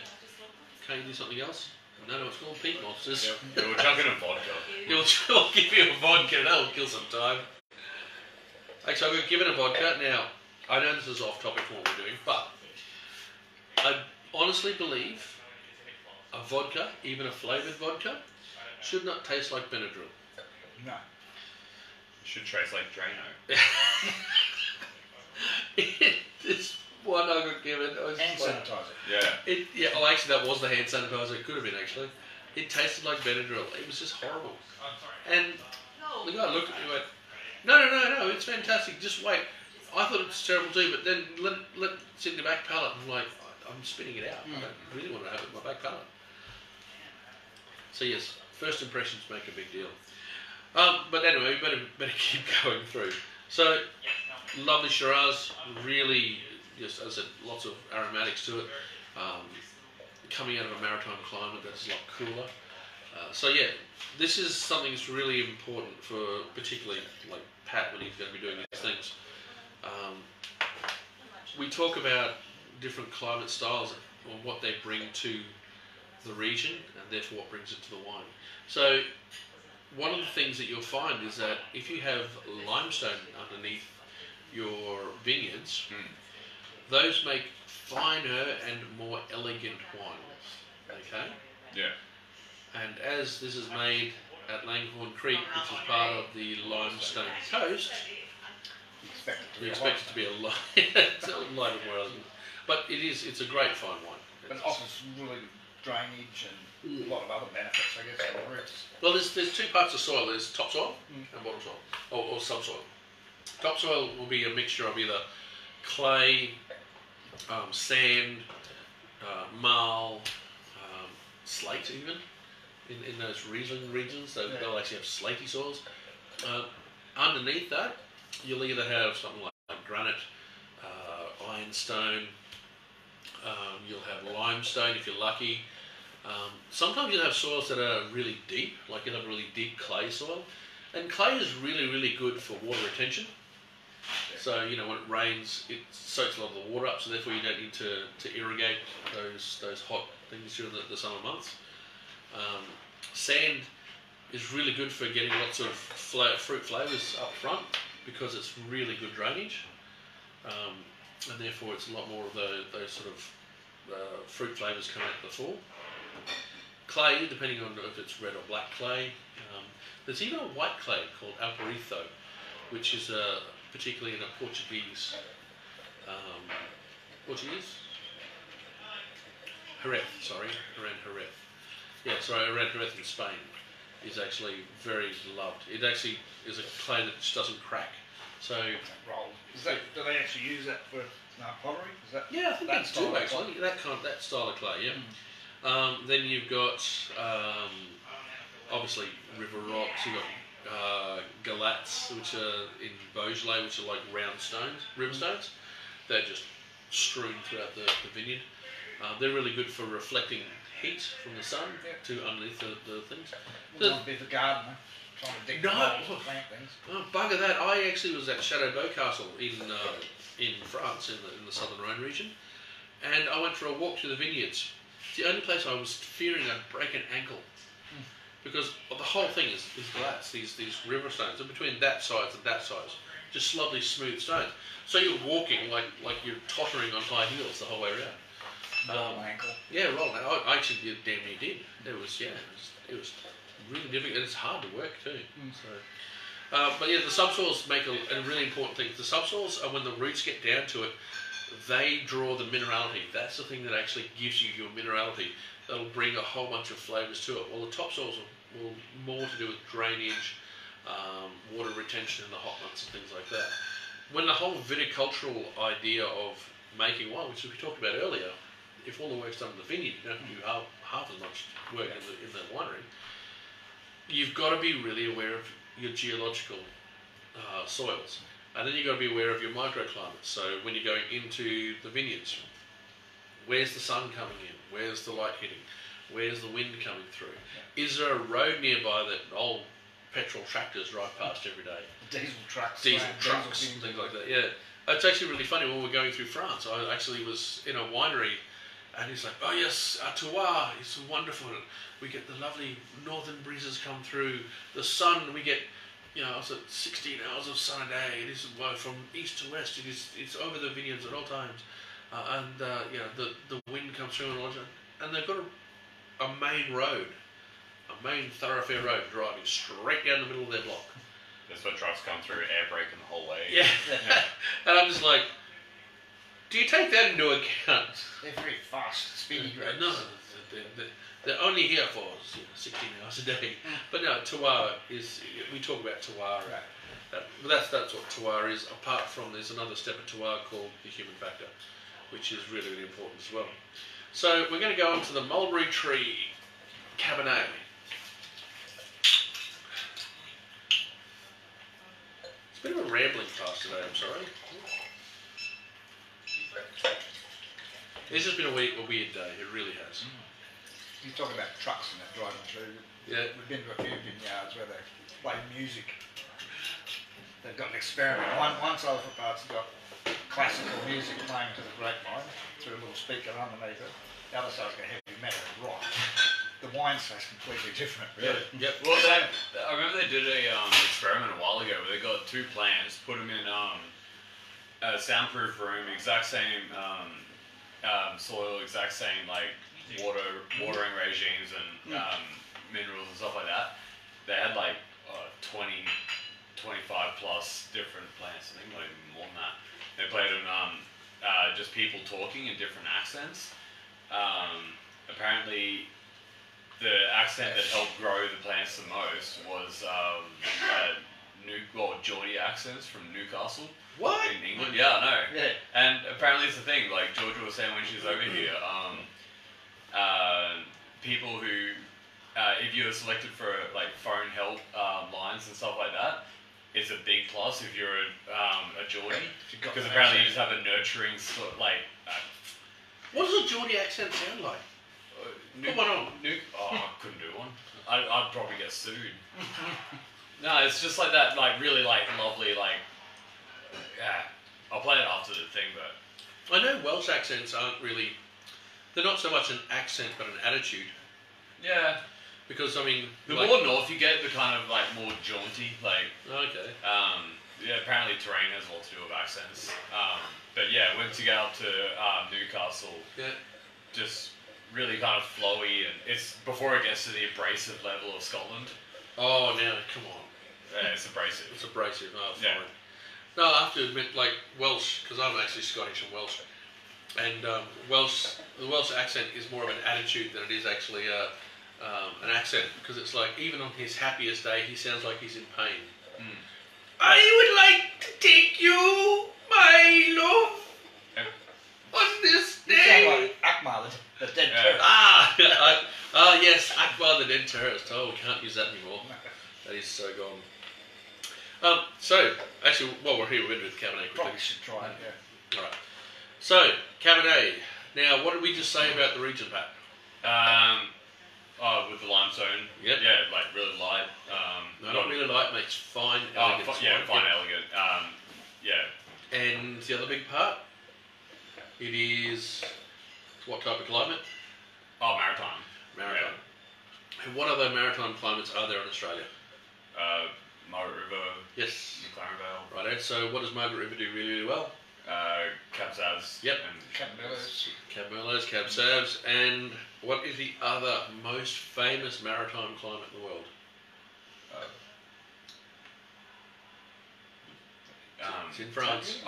Speaker 1: Can't you do something else? No, it's called peat monsters.
Speaker 3: Yeah, we're chucking in vodka.
Speaker 1: He'll give you a vodka, that'll kill some time. Actually, I'm going to give it a vodka. Now, I know this is off topic from what we're doing, but I honestly believe a vodka, even a flavoured vodka, should not taste like Benadryl.
Speaker 2: No.
Speaker 3: It should taste like Drano.
Speaker 1: This one I got given.
Speaker 2: Hand sanitizer.
Speaker 3: Yeah.
Speaker 1: Oh, actually, that was the hand sanitizer. It could have been, actually. It tasted like Benadryl. It was just horrible. And the guy looked at me and went, no, it's fantastic. Just wait. I thought it was terrible too, but then let it sit in the back palate. And I'm like, I'm spitting it out. I don't really want to have it in my back palate. So yes, first impressions make a big deal. But anyway, we better keep going through. So, lovely Shiraz, really, just as I said, lots of aromatics to it. Coming out of a maritime climate that's a lot cooler. So yeah, this is something that's really important for particularly like Pat when he's going to be doing these things. We talk about different climate styles and what they bring to the region and therefore what brings it to the wine. So one of the things that you'll find is that if you have limestone underneath your vineyards, those make finer and more elegant wines. Okay?
Speaker 3: Yeah.
Speaker 1: And as this is made at Langhorne Creek, which is part of the limestone coast, you expect it to be a light, it's a lighter, more elegant. But it's a great fine wine.
Speaker 2: But it offers really drainage and a lot of other benefits, I guess, for roots.
Speaker 1: Well, there's two parts of soil. There's topsoil and bottom soil, or subsoil. Topsoil will be a mixture of either clay, sand, marl, slate even, in those Riesling regions. They'll actually have slaty soils. Underneath that, you'll either have something like granite, ironstone, you'll have limestone if you're lucky. Sometimes you'll have soils that are really deep, like you'll have really deep clay soil. And clay is really, really good for water retention. So, you know, when it rains, it soaks a lot of the water up, so therefore you don't need to irrigate those hot things during the summer months. Sand is really good for getting lots of fruit flavours up front because it's really good drainage. And therefore it's a lot more of those sort of fruit flavours coming out the fall. Clay, depending on if it's red or black clay. There's even a white clay called Alperitho, which is particularly in a Portuguese, around Jerez. Yeah, sorry, around Jerez in Spain is actually very loved. It actually is a clay that just doesn't crack. So
Speaker 2: roll. Do they actually use that for pottery? Is that?
Speaker 1: Yeah, I think that's too actually. That style of clay, yeah. Then you've got obviously river rocks. You've got galats, which are in Beaujolais, which are like round stones, river stones. They're just strewn throughout the vineyard. They're really good for reflecting heat from the sun to underneath the things.
Speaker 2: Not be the gardener trying to dig holes and plant things.
Speaker 1: Oh, bugger that! I actually was at Chateau Castle in France, in the southern Rhone region, and I went for a walk through the vineyards. It's the only place I was fearing I'd break an ankle, because the whole thing is glass. These river stones, and between that size and that size, just lovely smooth stones. So you're walking like you're tottering on high heels the whole way around.
Speaker 2: Roll an ankle.
Speaker 1: Yeah, roll. I actually damn near did. It was really difficult, and it's hard to work too. So, but yeah, the subsoils make a really important thing. The subsoils are when the roots get down to it, they draw the minerality. That's the thing that actually gives you your minerality. That'll bring a whole bunch of flavours to it. Well, the topsoils will more to do with drainage, water retention in the hot months and things like that. When the whole viticultural idea of making wine, which we talked about earlier, if all the work's done in the vineyard, you don't have to do half as much work in the winery. You've got to be really aware of your geological soils, and then you've got to be aware of your microclimates. So when you're going into the vineyards, where's the sun coming in? Where's the light hitting? Where's the wind coming through? Is there a road nearby that old petrol tractors drive past every day?
Speaker 2: Diesel trucks,
Speaker 1: and things like that. Yeah, it's actually really funny. When we were going through France, I actually was in a winery. And he's like, oh yes, Terroir is wonderful. We get the lovely northern breezes come through. The sun, we get, it's 16 hours of sun a day. It is from east to west. It's over the vineyards at all times. The wind comes through and all that. And they've got a main road, a main thoroughfare road driving straight down the middle of their block.
Speaker 3: That's what trucks come through, air braking the whole way.
Speaker 1: Yeah. And I'm just like, do you take that into account?
Speaker 2: They're very fast, speedy roads.
Speaker 1: No, they're only here for 16 hours a day. But no, terroir is, we talk about terroir. That's what terroir is. Apart from, there's another step of terroir called the human factor, which is really, really important as well. So we're going to go on to the mulberry tree Cabernet. It's a bit of a rambling class today, I'm sorry. This has been a weird day, it really has.
Speaker 2: you talk about trucks and that driving through.
Speaker 1: Yeah.
Speaker 2: We've been to a few vineyards where they play music. They've got an experiment. One side of the part's got classical music playing to the grapevine through a little speaker underneath it. The other side's got heavy metal rock. The wine tastes completely different, really.
Speaker 1: Yep.
Speaker 3: Well, I remember they did a experiment a while ago where they got two plants, put them in a soundproof room, exact same soil, exact same like watering regimes and minerals and stuff like that. They had like 20, 25 plus different plants. I think not even more than that. They played them just people talking in different accents. Apparently, the accent that helped grow the plants the most was Geordie accents from Newcastle.
Speaker 1: What?
Speaker 3: In England? Yeah, I know.
Speaker 2: Yeah.
Speaker 3: And apparently it's the thing, like Georgia was saying when she was over here, people who, if you were selected for like phone help lines and stuff like that, it's a big plus if you're a Geordie. Because apparently you just have a nurturing sort of like...
Speaker 1: what does a Geordie accent sound like? Put one on.
Speaker 3: I couldn't do one. I'd probably get sued. No, it's just like that, like really like lovely, like... Yeah, I'll play it after the thing, but...
Speaker 1: I know Welsh accents aren't really... They're not so much an accent, but an attitude.
Speaker 3: Yeah.
Speaker 1: Because, I mean...
Speaker 3: The
Speaker 1: like,
Speaker 3: more north you get, the kind of like more jaunty, like...
Speaker 1: Okay.
Speaker 3: Yeah, apparently terrain has a lot to do with accents. But yeah, once you get up to Newcastle, just really kind of flowy, and it's before it gets to the abrasive level of Scotland.
Speaker 1: Oh, now, come on.
Speaker 3: Yeah, it's abrasive.
Speaker 1: It's abrasive, fine.
Speaker 3: Yeah.
Speaker 1: No, I have to admit, like, Welsh, because I'm actually Scottish and Welsh, and the Welsh accent is more of an attitude than it is actually an accent, because it's like, even on his happiest day, he sounds like he's in pain.
Speaker 3: Mm.
Speaker 1: I would like to take you, my love, on this
Speaker 2: You sound
Speaker 1: day.
Speaker 2: like Akbar, the dead
Speaker 3: Yeah.
Speaker 2: turtle.
Speaker 1: Yes, Akbar the dead terrorist. Oh, we can't use that anymore. That is so gone. So, actually, while we're here, we're going to do the Cabernet quickly.
Speaker 2: Probably should try it, yeah.
Speaker 1: Alright. So, Cabernet. Now, what did we just say about the region, Pat?
Speaker 3: With the limestone.
Speaker 1: Yep.
Speaker 3: Yeah, like really light.
Speaker 1: No, not really light, mate. It's fine, elegant.
Speaker 3: Fine, elegant. Yeah.
Speaker 1: And the other big part, it is what type of climate?
Speaker 3: Oh, maritime.
Speaker 1: Maritime. And what other maritime climates are there in Australia?
Speaker 3: Margaret River.
Speaker 1: Yes.
Speaker 3: McLaren Vale.
Speaker 1: Right. So, what does Margaret River do really, really well?
Speaker 3: Cab Savs.
Speaker 1: Yep.
Speaker 3: And
Speaker 2: Cabernet.
Speaker 1: Cab Merlots, Cab Savs, and what is the other most famous maritime climate in the world? It's in France.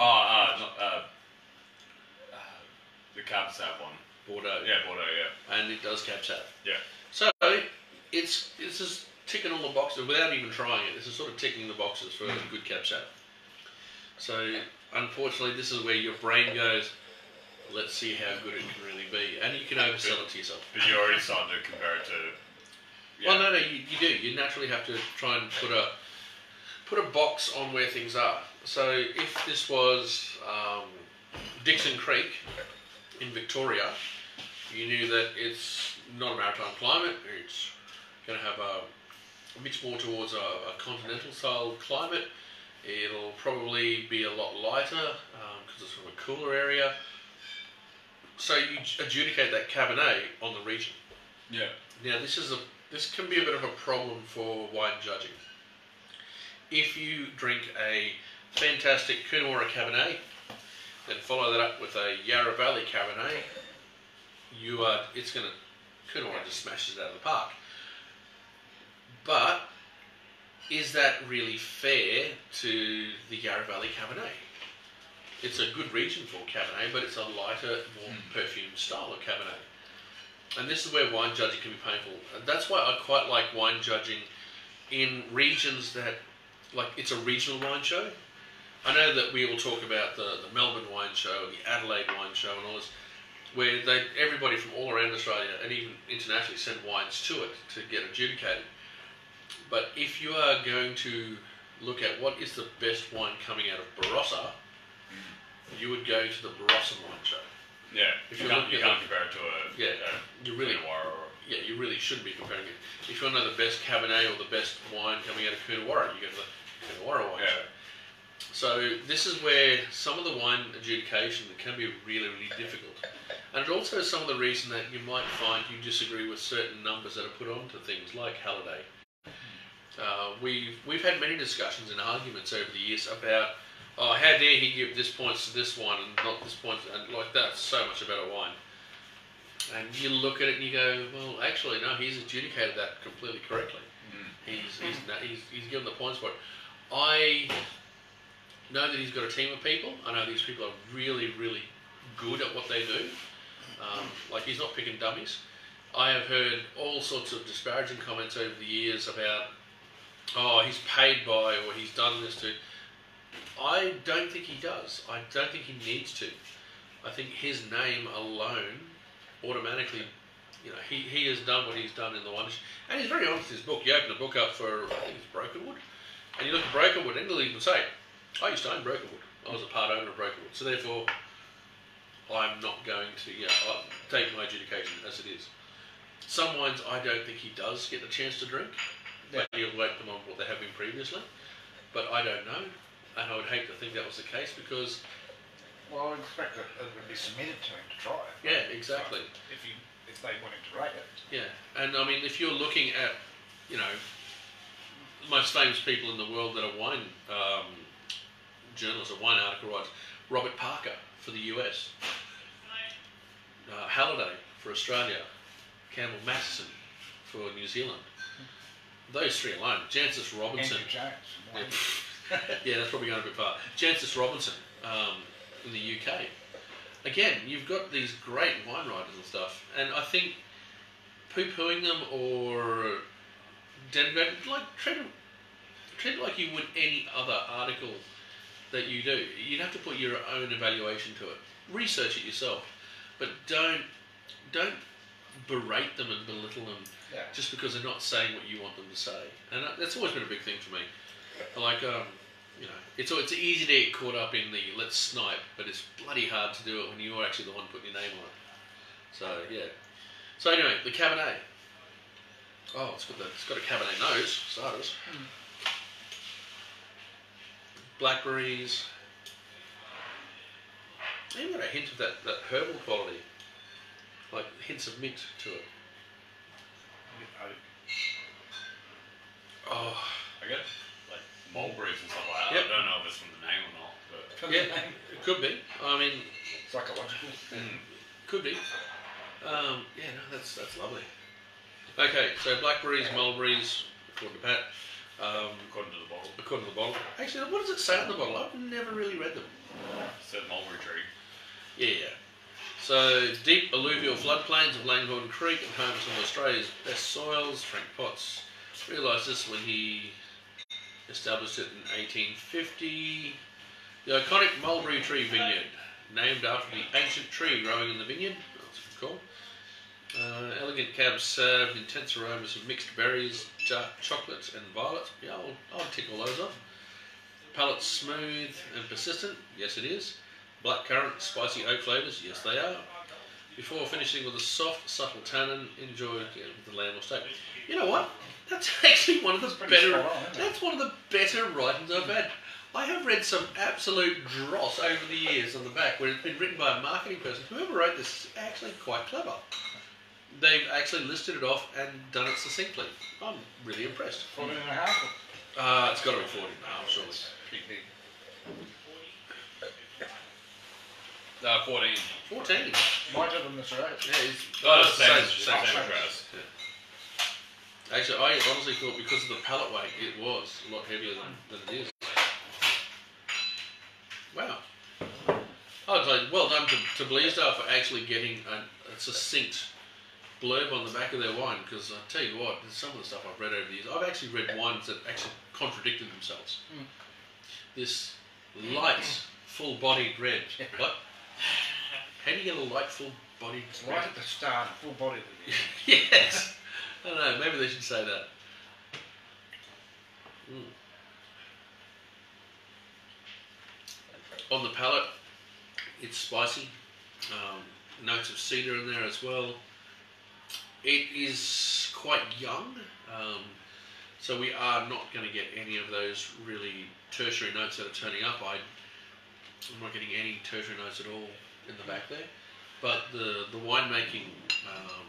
Speaker 3: The Cab Sav one.
Speaker 1: Bordeaux.
Speaker 3: Yeah, Bordeaux. Yeah.
Speaker 1: And it does Cab Sav.
Speaker 3: Yeah.
Speaker 1: So it's just ticking all the boxes without even trying it. This is sort of ticking the boxes for a good Cab Sav. So unfortunately, this is where your brain goes, let's see how good it can really be, and you can oversell it to yourself.
Speaker 3: But you already started to compare it to. Yeah.
Speaker 1: Well, no, you do. You naturally have to try and put a box on where things are. So if this was Dixon Creek in Victoria, you knew that it's not a maritime climate. It's going to have a bit more towards a continental style climate. It'll probably be a lot lighter because it's from a cooler area. So you adjudicate that Cabernet on the region.
Speaker 3: Yeah.
Speaker 1: Now this can be a bit of a problem for wine judging. If you drink a fantastic Coonawarra Cabernet, then follow that up with a Yarra Valley Cabernet, Coonawarra just smashes it out of the park. But is that really fair to the Yarra Valley Cabernet? It's a good region for Cabernet, but it's a lighter, more perfumed style of Cabernet. And this is where wine judging can be painful. And that's why I quite like wine judging in regions that, like, it's a regional wine show. I know that we will talk about the Melbourne wine show, the Adelaide wine show and all this, where everybody from all around Australia and even internationally send wines to it to get adjudicated. But if you are going to look at what is the best wine coming out of Barossa, you would go to the Barossa wine show.
Speaker 3: Yeah.
Speaker 1: If
Speaker 3: you
Speaker 1: you're
Speaker 3: can't compare it to a
Speaker 1: you really
Speaker 3: Coonawarra or
Speaker 1: yeah, you really shouldn't be comparing it. If you want to know the best Cabernet or the best wine coming out of Coonawarra, you go to the Coonawarra wine show. So this is where some of the wine adjudication that can be really, really difficult. And it also is some of the reason that you might find you disagree with certain numbers that are put onto things like Halliday. We've had many discussions and arguments over the years about, oh, how dare he give this points to this wine and not this point, and like that's so much a better wine. And you look at it and you go, well, actually, no, he's adjudicated that completely correctly. He's given the points for it. I know that he's got a team of people. I know these people are really, really good at what they do. Like, he's not picking dummies. I have heard all sorts of disparaging comments over the years about, oh, he's paid by, or he's done this to. I don't think he does. I don't think he needs to. I think his name alone automatically, you know, he has done what he's done in the wine. And he's very honest in his book. You open the book up for, I think it's Brokenwood, and you look at Brokenwood, and he'll even say, I used to own Brokenwood. I was a part owner of Brokenwood. So therefore, I'm not going to, I'll take my adjudication as it is. Some wines I don't think he does get the chance to drink. Maybe he'll rate them on what they have been previously. But I don't know. And I would hate to think that was the case because...
Speaker 2: Well, I would expect that it would be submitted to him to try it.
Speaker 1: Yeah, exactly.
Speaker 2: So if they wanted to rate it.
Speaker 1: Yeah, and I mean, if you're looking at, you know, the most famous people in the world that are wine journalists or wine article writers, Robert Parker for the US, Halliday for Australia, Campbell Matheson for New Zealand. Those three alone. Jancis Robinson. Yeah, that's probably going a bit far. Jancis Robinson in the UK. Again, you've got these great wine writers and stuff, and I think poo-pooing them or denigrating, like treat it like you would any other article that you do. You'd have to put your own evaluation to it. Research it yourself, but don't berate them and belittle them just because they're not saying what you want them to say. And that's always been a big thing for me. Like, you know, it's easy to get caught up in the let's snipe, but it's bloody hard to do it when you're actually the one putting your name on it. So yeah. So anyway, the Cabernet. Oh, it's got a Cabernet nose, starters. Blackberries. Even got a hint of that herbal quality, like hints of mint to it. Oh,
Speaker 3: I get like mulberries and stuff like that.
Speaker 1: Yep.
Speaker 3: I don't know if it's from the name or not, but
Speaker 1: yeah, it could be. I mean,
Speaker 2: Psychological.
Speaker 1: Could be. Yeah, no, that's lovely. Okay, so blackberries, mulberries, according to Pat.
Speaker 3: according to the bottle.
Speaker 1: According to the bottle. Actually, what does it say on the bottle? I've never really read them.
Speaker 3: It said mulberry tree.
Speaker 1: Yeah. So, deep alluvial floodplains of Langhorne Creek and home to some of Australia's best soils. Frank Potts realised this when he established it in 1850. The iconic Mulberry Tree Vineyard, named after the ancient tree growing in the vineyard. That's cool. Elegant cabs served intense aromas of mixed berries, dark chocolate and violet. Yeah, I'll tick all those off. Palate smooth and persistent. Yes, it is. Blackcurrant, spicy oak flavours. Yes, they are. Before finishing with a soft, subtle tannin, enjoyed with the lamb or steak. You know what? That's actually one of the better. That's one of the better writings I've had. I have read some absolute dross over the years on the back where it's been written by a marketing person. Whoever wrote this is actually quite clever. They've actually listed it off and done it succinctly. I'm really impressed.
Speaker 2: 14 and a half?
Speaker 1: It's got to be 14 and a half, surely.
Speaker 2: Pretty big.
Speaker 1: 14. 14?
Speaker 2: Lighter than the Shiraz.
Speaker 1: Yeah, it's
Speaker 3: Same
Speaker 1: Shiraz. Yeah. Actually, I honestly thought because of the palate weight, it was a lot heavier than it is. Wow. I'd say well done to Bleasdale for actually getting a succinct blurb on the back of their wine, because I tell you what, some of the stuff I've read over the years, I've actually read wines that actually contradicted themselves. This light, full-bodied red. What? How do you get a light, full-bodied
Speaker 2: It's
Speaker 1: red?
Speaker 2: right at the start, full body.
Speaker 1: Yes. I don't know, maybe they should say that. On the palate, it's spicy. Notes of cedar in there as well. It is quite young, so we are not going to get any of those really tertiary notes that are turning up. I'm not getting any tertiary notes at all in the back there, but the winemaking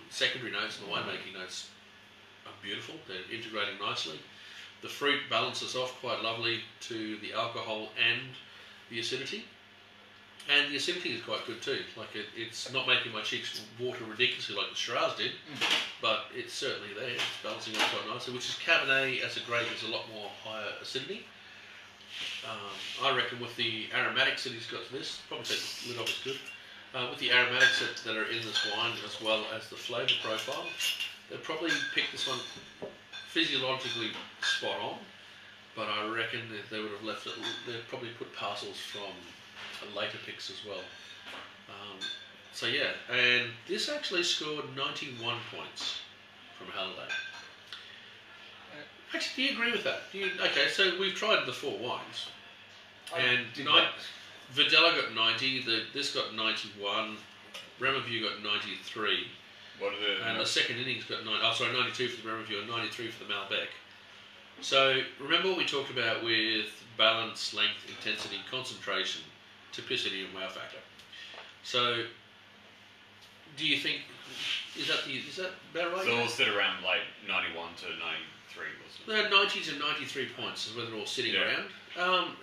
Speaker 1: secondary notes and the winemaking notes are beautiful. They're integrating nicely. The fruit balances off quite lovely to the alcohol and the acidity. And the acidity is quite good too. Like it's not making my cheeks water ridiculously like the Shiraz did, but it's certainly there. It's balancing off quite nicely, which is Cabernet as a grape is a lot more higher acidity. I reckon with the aromatics that he's got to this, probably take the lid off is good. With the aromatics that are in this wine as well as the flavour profile, they'll probably pick this one physiologically spot on, but I reckon that they would have left it, they'd probably put parcels from later picks as well. So yeah, and this actually scored 91 points from Halliday. Actually, do you agree with that? Okay, so we've tried the 4 wines, and Videla got 90, this got 91, Remavieux got 93.
Speaker 3: What are the...
Speaker 1: And the second innings got 92 for the Remavieux and 93 for the Malbec. So remember what we talked about with balance, length, intensity, concentration, typicity, and wow factor. So do you think is that about right?
Speaker 3: So we'll sit around like 91 to 93, wasn't it?
Speaker 1: They're 90 to 93 points is where they're all sitting around.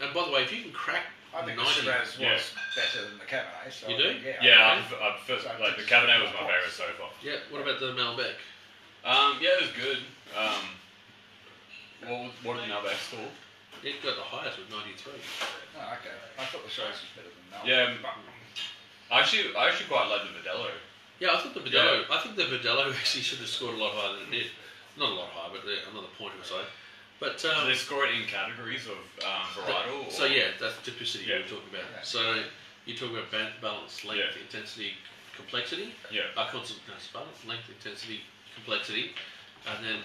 Speaker 1: And by the way, if you can crack
Speaker 2: I think
Speaker 1: 90,
Speaker 2: the Shiraz was better than the Cabernet. So
Speaker 1: you do?
Speaker 3: I first, like the Cabernet was my favourite so far.
Speaker 1: Yeah. What about the Malbec?
Speaker 3: Yeah, it was good. What did the Malbec score?
Speaker 1: It got the highest with 93.
Speaker 2: Oh, okay. I thought the Shiraz was better than Malbec.
Speaker 3: Yeah. I actually quite like the Modelo.
Speaker 1: Yeah, I thought the Modelo. I think the Modelo actually should have scored a lot higher than it did. Not a lot higher, but another point or so. But
Speaker 3: do they score it in categories of varietal?
Speaker 1: So yeah, that's typicity we're talking about.
Speaker 2: Yeah.
Speaker 1: So you talk about balance, length, intensity, complexity.
Speaker 3: Yeah.
Speaker 1: Balance, length, intensity, complexity, and then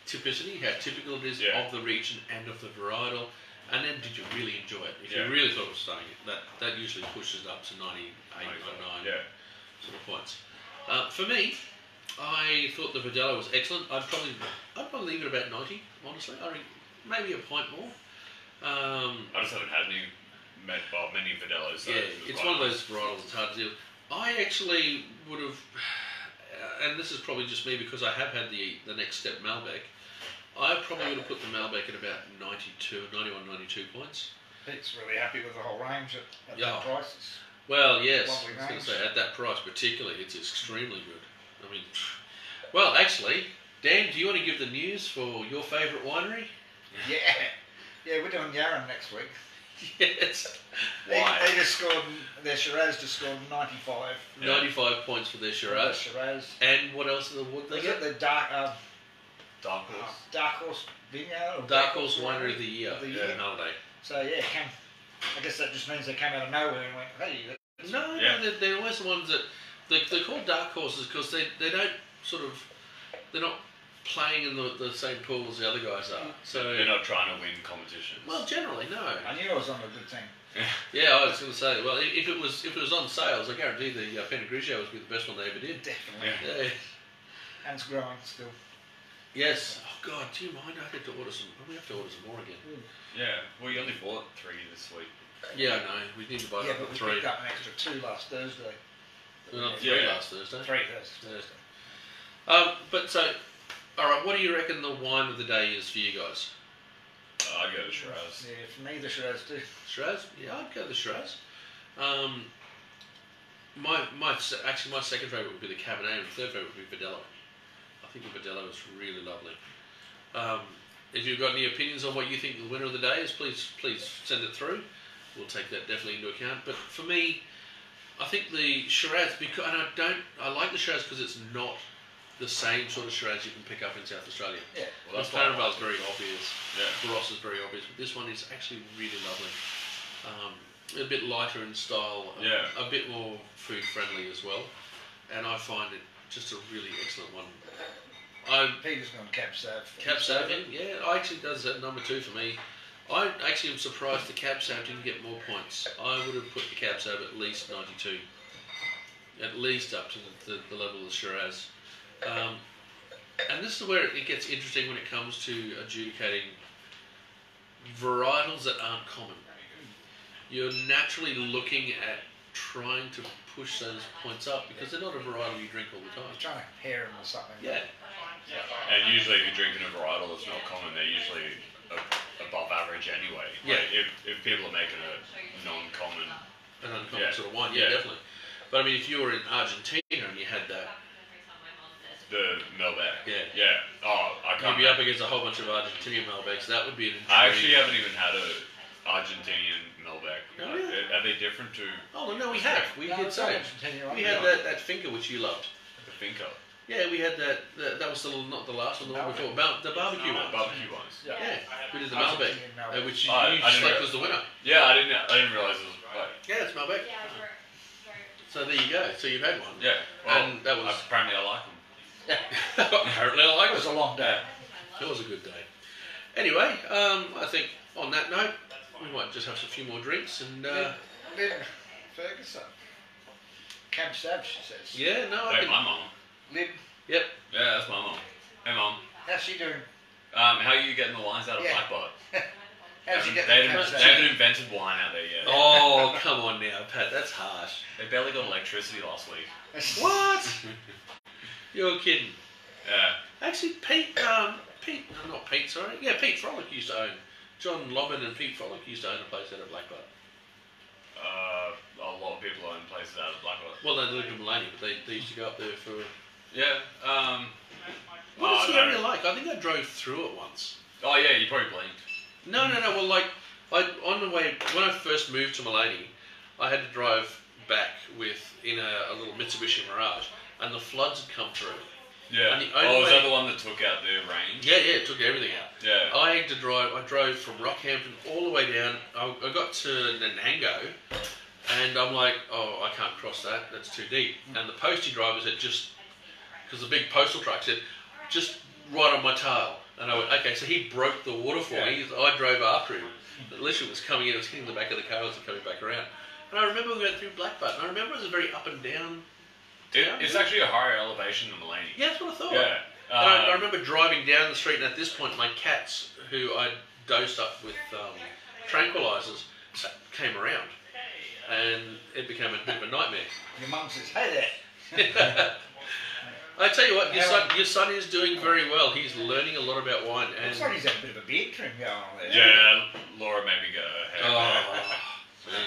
Speaker 1: typicity, how typical it is of the region and of the varietal. And then did you really enjoy it? If you really thought it was stunning, that usually pushes up to 98, 99 sort of points. For me, I thought the Videla was excellent. I'd probably leave it about 90, honestly. I think maybe a point more.
Speaker 3: I just haven't had many Videlas. So
Speaker 1: it's one of those varietals that's hard to deal with. I actually would have, and this is probably just me because I have had the next step Malbec, I probably would have put the Malbec at about 91, 92 points.
Speaker 2: Pete's really happy with the whole range at that price.
Speaker 1: Well, yes,
Speaker 2: Lovely
Speaker 1: I was going
Speaker 2: range.
Speaker 1: to say, at that price particularly, it's extremely good. I mean, well, actually, Dan, do you want to give the news for your favourite winery?
Speaker 2: Yeah, we're doing Yarra next week.
Speaker 1: Yes.
Speaker 2: They just scored, their Shiraz just scored 95.
Speaker 1: 95 points for their Shiraz.
Speaker 2: Shiraz.
Speaker 1: And what else in the wood they get?
Speaker 2: The Dark
Speaker 3: Horse.
Speaker 2: Dark Horse Vineyard? Or
Speaker 1: Dark Horse Winery of the Year. Holiday.
Speaker 2: So yeah, I guess that just means they came out of nowhere and went, hey.
Speaker 1: No, they're always the ones that they're called dark horses because they don't they're not playing in the same pool as the other guys are. So
Speaker 3: they're not trying to win competitions.
Speaker 1: Well, generally, no.
Speaker 2: I knew I was on a good team.
Speaker 1: Yeah, I was going to say. Well, if it was on sales, I guarantee the Pinot Grigio would be the best one they ever did.
Speaker 2: Definitely.
Speaker 1: Yeah.
Speaker 2: And it's growing still.
Speaker 1: Yes. Oh God, do you mind? I have to order some. We have to order some more again.
Speaker 3: Yeah. Well, you only bought 3 this week.
Speaker 1: Yeah, I know. We need to buy
Speaker 2: but we
Speaker 1: 3.
Speaker 2: picked up an extra 2 last Thursday.
Speaker 1: We got 3 last Thursday.
Speaker 2: 3 Thursday.
Speaker 1: But so, all right. What do you reckon the wine of the day is for you guys?
Speaker 3: I'd go to Shiraz.
Speaker 2: Yeah, for me the Shiraz too.
Speaker 1: Shiraz? Yeah, I'd go the Shiraz. My second favourite would be the Cabernet, and the third favourite would be Videla. I think the Videla is really lovely. If you've got any opinions on what you think the winner of the day is, please send it through. We'll take that definitely into account. But for me, I think the Shiraz, I like the Shiraz because it's not the same sort of Shiraz you can pick up in South Australia.
Speaker 2: Yeah.
Speaker 1: Well, Clarenvale is very obvious. Yeah. Barossa is very obvious. But this one is actually really lovely. A bit lighter in style. A bit more food friendly as well. And I find it just a really excellent one.
Speaker 2: Peter's gone Cab Sav.
Speaker 1: Cab Sav, yeah. I actually does that number 2 for me. I actually am surprised the Cab Sav didn't get more points. I would have put the Cab Sav at least 92. At least up to the level of Shiraz. and this is where it gets interesting when it comes to adjudicating varietals that aren't common. You're naturally looking at trying to push those points up because they're not a varietal you drink all the time.
Speaker 2: You're trying to pair them or something.
Speaker 1: Yeah.
Speaker 3: And usually if you're drinking a varietal that's not common, they're usually above average anyway.
Speaker 1: Yeah.
Speaker 3: Like if people are making a non-common...
Speaker 1: An uncommon sort of wine, yeah, definitely. But I mean, if you were in Argentina and you had that...
Speaker 3: The Malbec.
Speaker 1: Yeah.
Speaker 3: Yeah. Oh, I can't...
Speaker 1: You'd be up against a whole bunch of Argentinian Malbecs. That would be an
Speaker 3: I actually haven't even had a Argentinian Malbec.
Speaker 1: Oh, yeah.
Speaker 3: Are they different to...
Speaker 1: Oh, no, we have. We did say. We had that finger which you loved.
Speaker 3: The Finca?
Speaker 1: Yeah, we had that. That was not the last one, the one before. The barbecue one.
Speaker 3: Barbecue ones.
Speaker 1: Yeah, we did the Malbec, which you
Speaker 3: I
Speaker 1: select was the winner.
Speaker 3: Yeah, I didn't realise it was Malbec.
Speaker 1: Yeah, it's Malbec. So there you go. So you've had one.
Speaker 3: Yeah. Well,
Speaker 1: and that was
Speaker 3: apparently I like them.
Speaker 1: apparently I like
Speaker 2: it. Was a long day.
Speaker 1: It was a good day. Anyway, I think on that note, we might just have a few more drinks and.
Speaker 2: Lynn Ferguson. Camp Sav, she says.
Speaker 1: Yeah, no,
Speaker 3: Hey, my mum.
Speaker 2: Lynn.
Speaker 1: Yep.
Speaker 3: Yeah, that's my mum. Hey, mum.
Speaker 2: How's she doing?
Speaker 3: How are you getting the wines out of Blackbot?
Speaker 2: How's she
Speaker 3: They
Speaker 2: getting
Speaker 3: haven't invented wine out there yet.
Speaker 1: Oh, come on now, Pat. That's harsh.
Speaker 3: They barely got electricity last week.
Speaker 1: What? You're kidding.
Speaker 3: Yeah.
Speaker 1: Actually, Pete, not Pete, sorry. Yeah, Pete Frolic used to own. John Lobbin and Pete Frolic used to own a place out of Blackbot.
Speaker 3: A lot of people own places out of Blackbot.
Speaker 1: Well, they lived in Maloney, but they used to go up there for...
Speaker 3: Yeah.
Speaker 1: What is the area like? I think I drove through it once.
Speaker 3: Oh, yeah, you probably blinked.
Speaker 1: No. Well, like, on the way, when I first moved to Maloney, I had to drive back in a little Mitsubishi Mirage, and the floods had come through.
Speaker 3: Yeah. Was that the one that took out the range?
Speaker 1: Yeah, it took everything out.
Speaker 3: Yeah.
Speaker 1: I had to drive. I drove from Rockhampton all the way down. I got to Nanango, and I'm like, oh, I can't cross that. That's too deep. And the postie driver said because the big postal truck said, just right on my tail. And I went, okay, so he broke the water for me. I drove after him. At least it was coming in. It was hitting the back of the car as it coming back around. And I remember we went through Blackbutt. And I remember it was a very up and down.
Speaker 3: It's actually a higher elevation than Maloney.
Speaker 1: Yeah, that's what I thought.
Speaker 3: Yeah.
Speaker 1: I remember driving down the street, and at this point, my cats, who I dosed up with tranquilizers, came around, and it became a bit of a nightmare.
Speaker 2: Your mum says, "Hey there."
Speaker 1: I tell you what, your son is doing very well. He's learning a lot about wine, and
Speaker 2: looks like he's had a bit of a beard trim going on there.
Speaker 3: Yeah, Laura made me go her hair.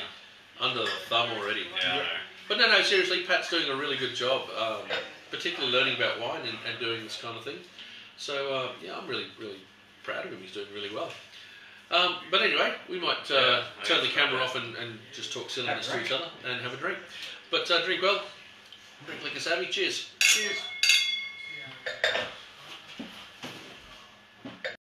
Speaker 1: Under the thumb already.
Speaker 3: Yeah, I know.
Speaker 1: But no, seriously, Pat's doing a really good job, particularly learning about wine and doing this kind of thing. So, I'm really, really proud of him. He's doing really well. But anyway, we might turn the camera off and just talk silliness to each other and have a drink. But drink well, drink like a savvy. Cheers.
Speaker 2: Cheers.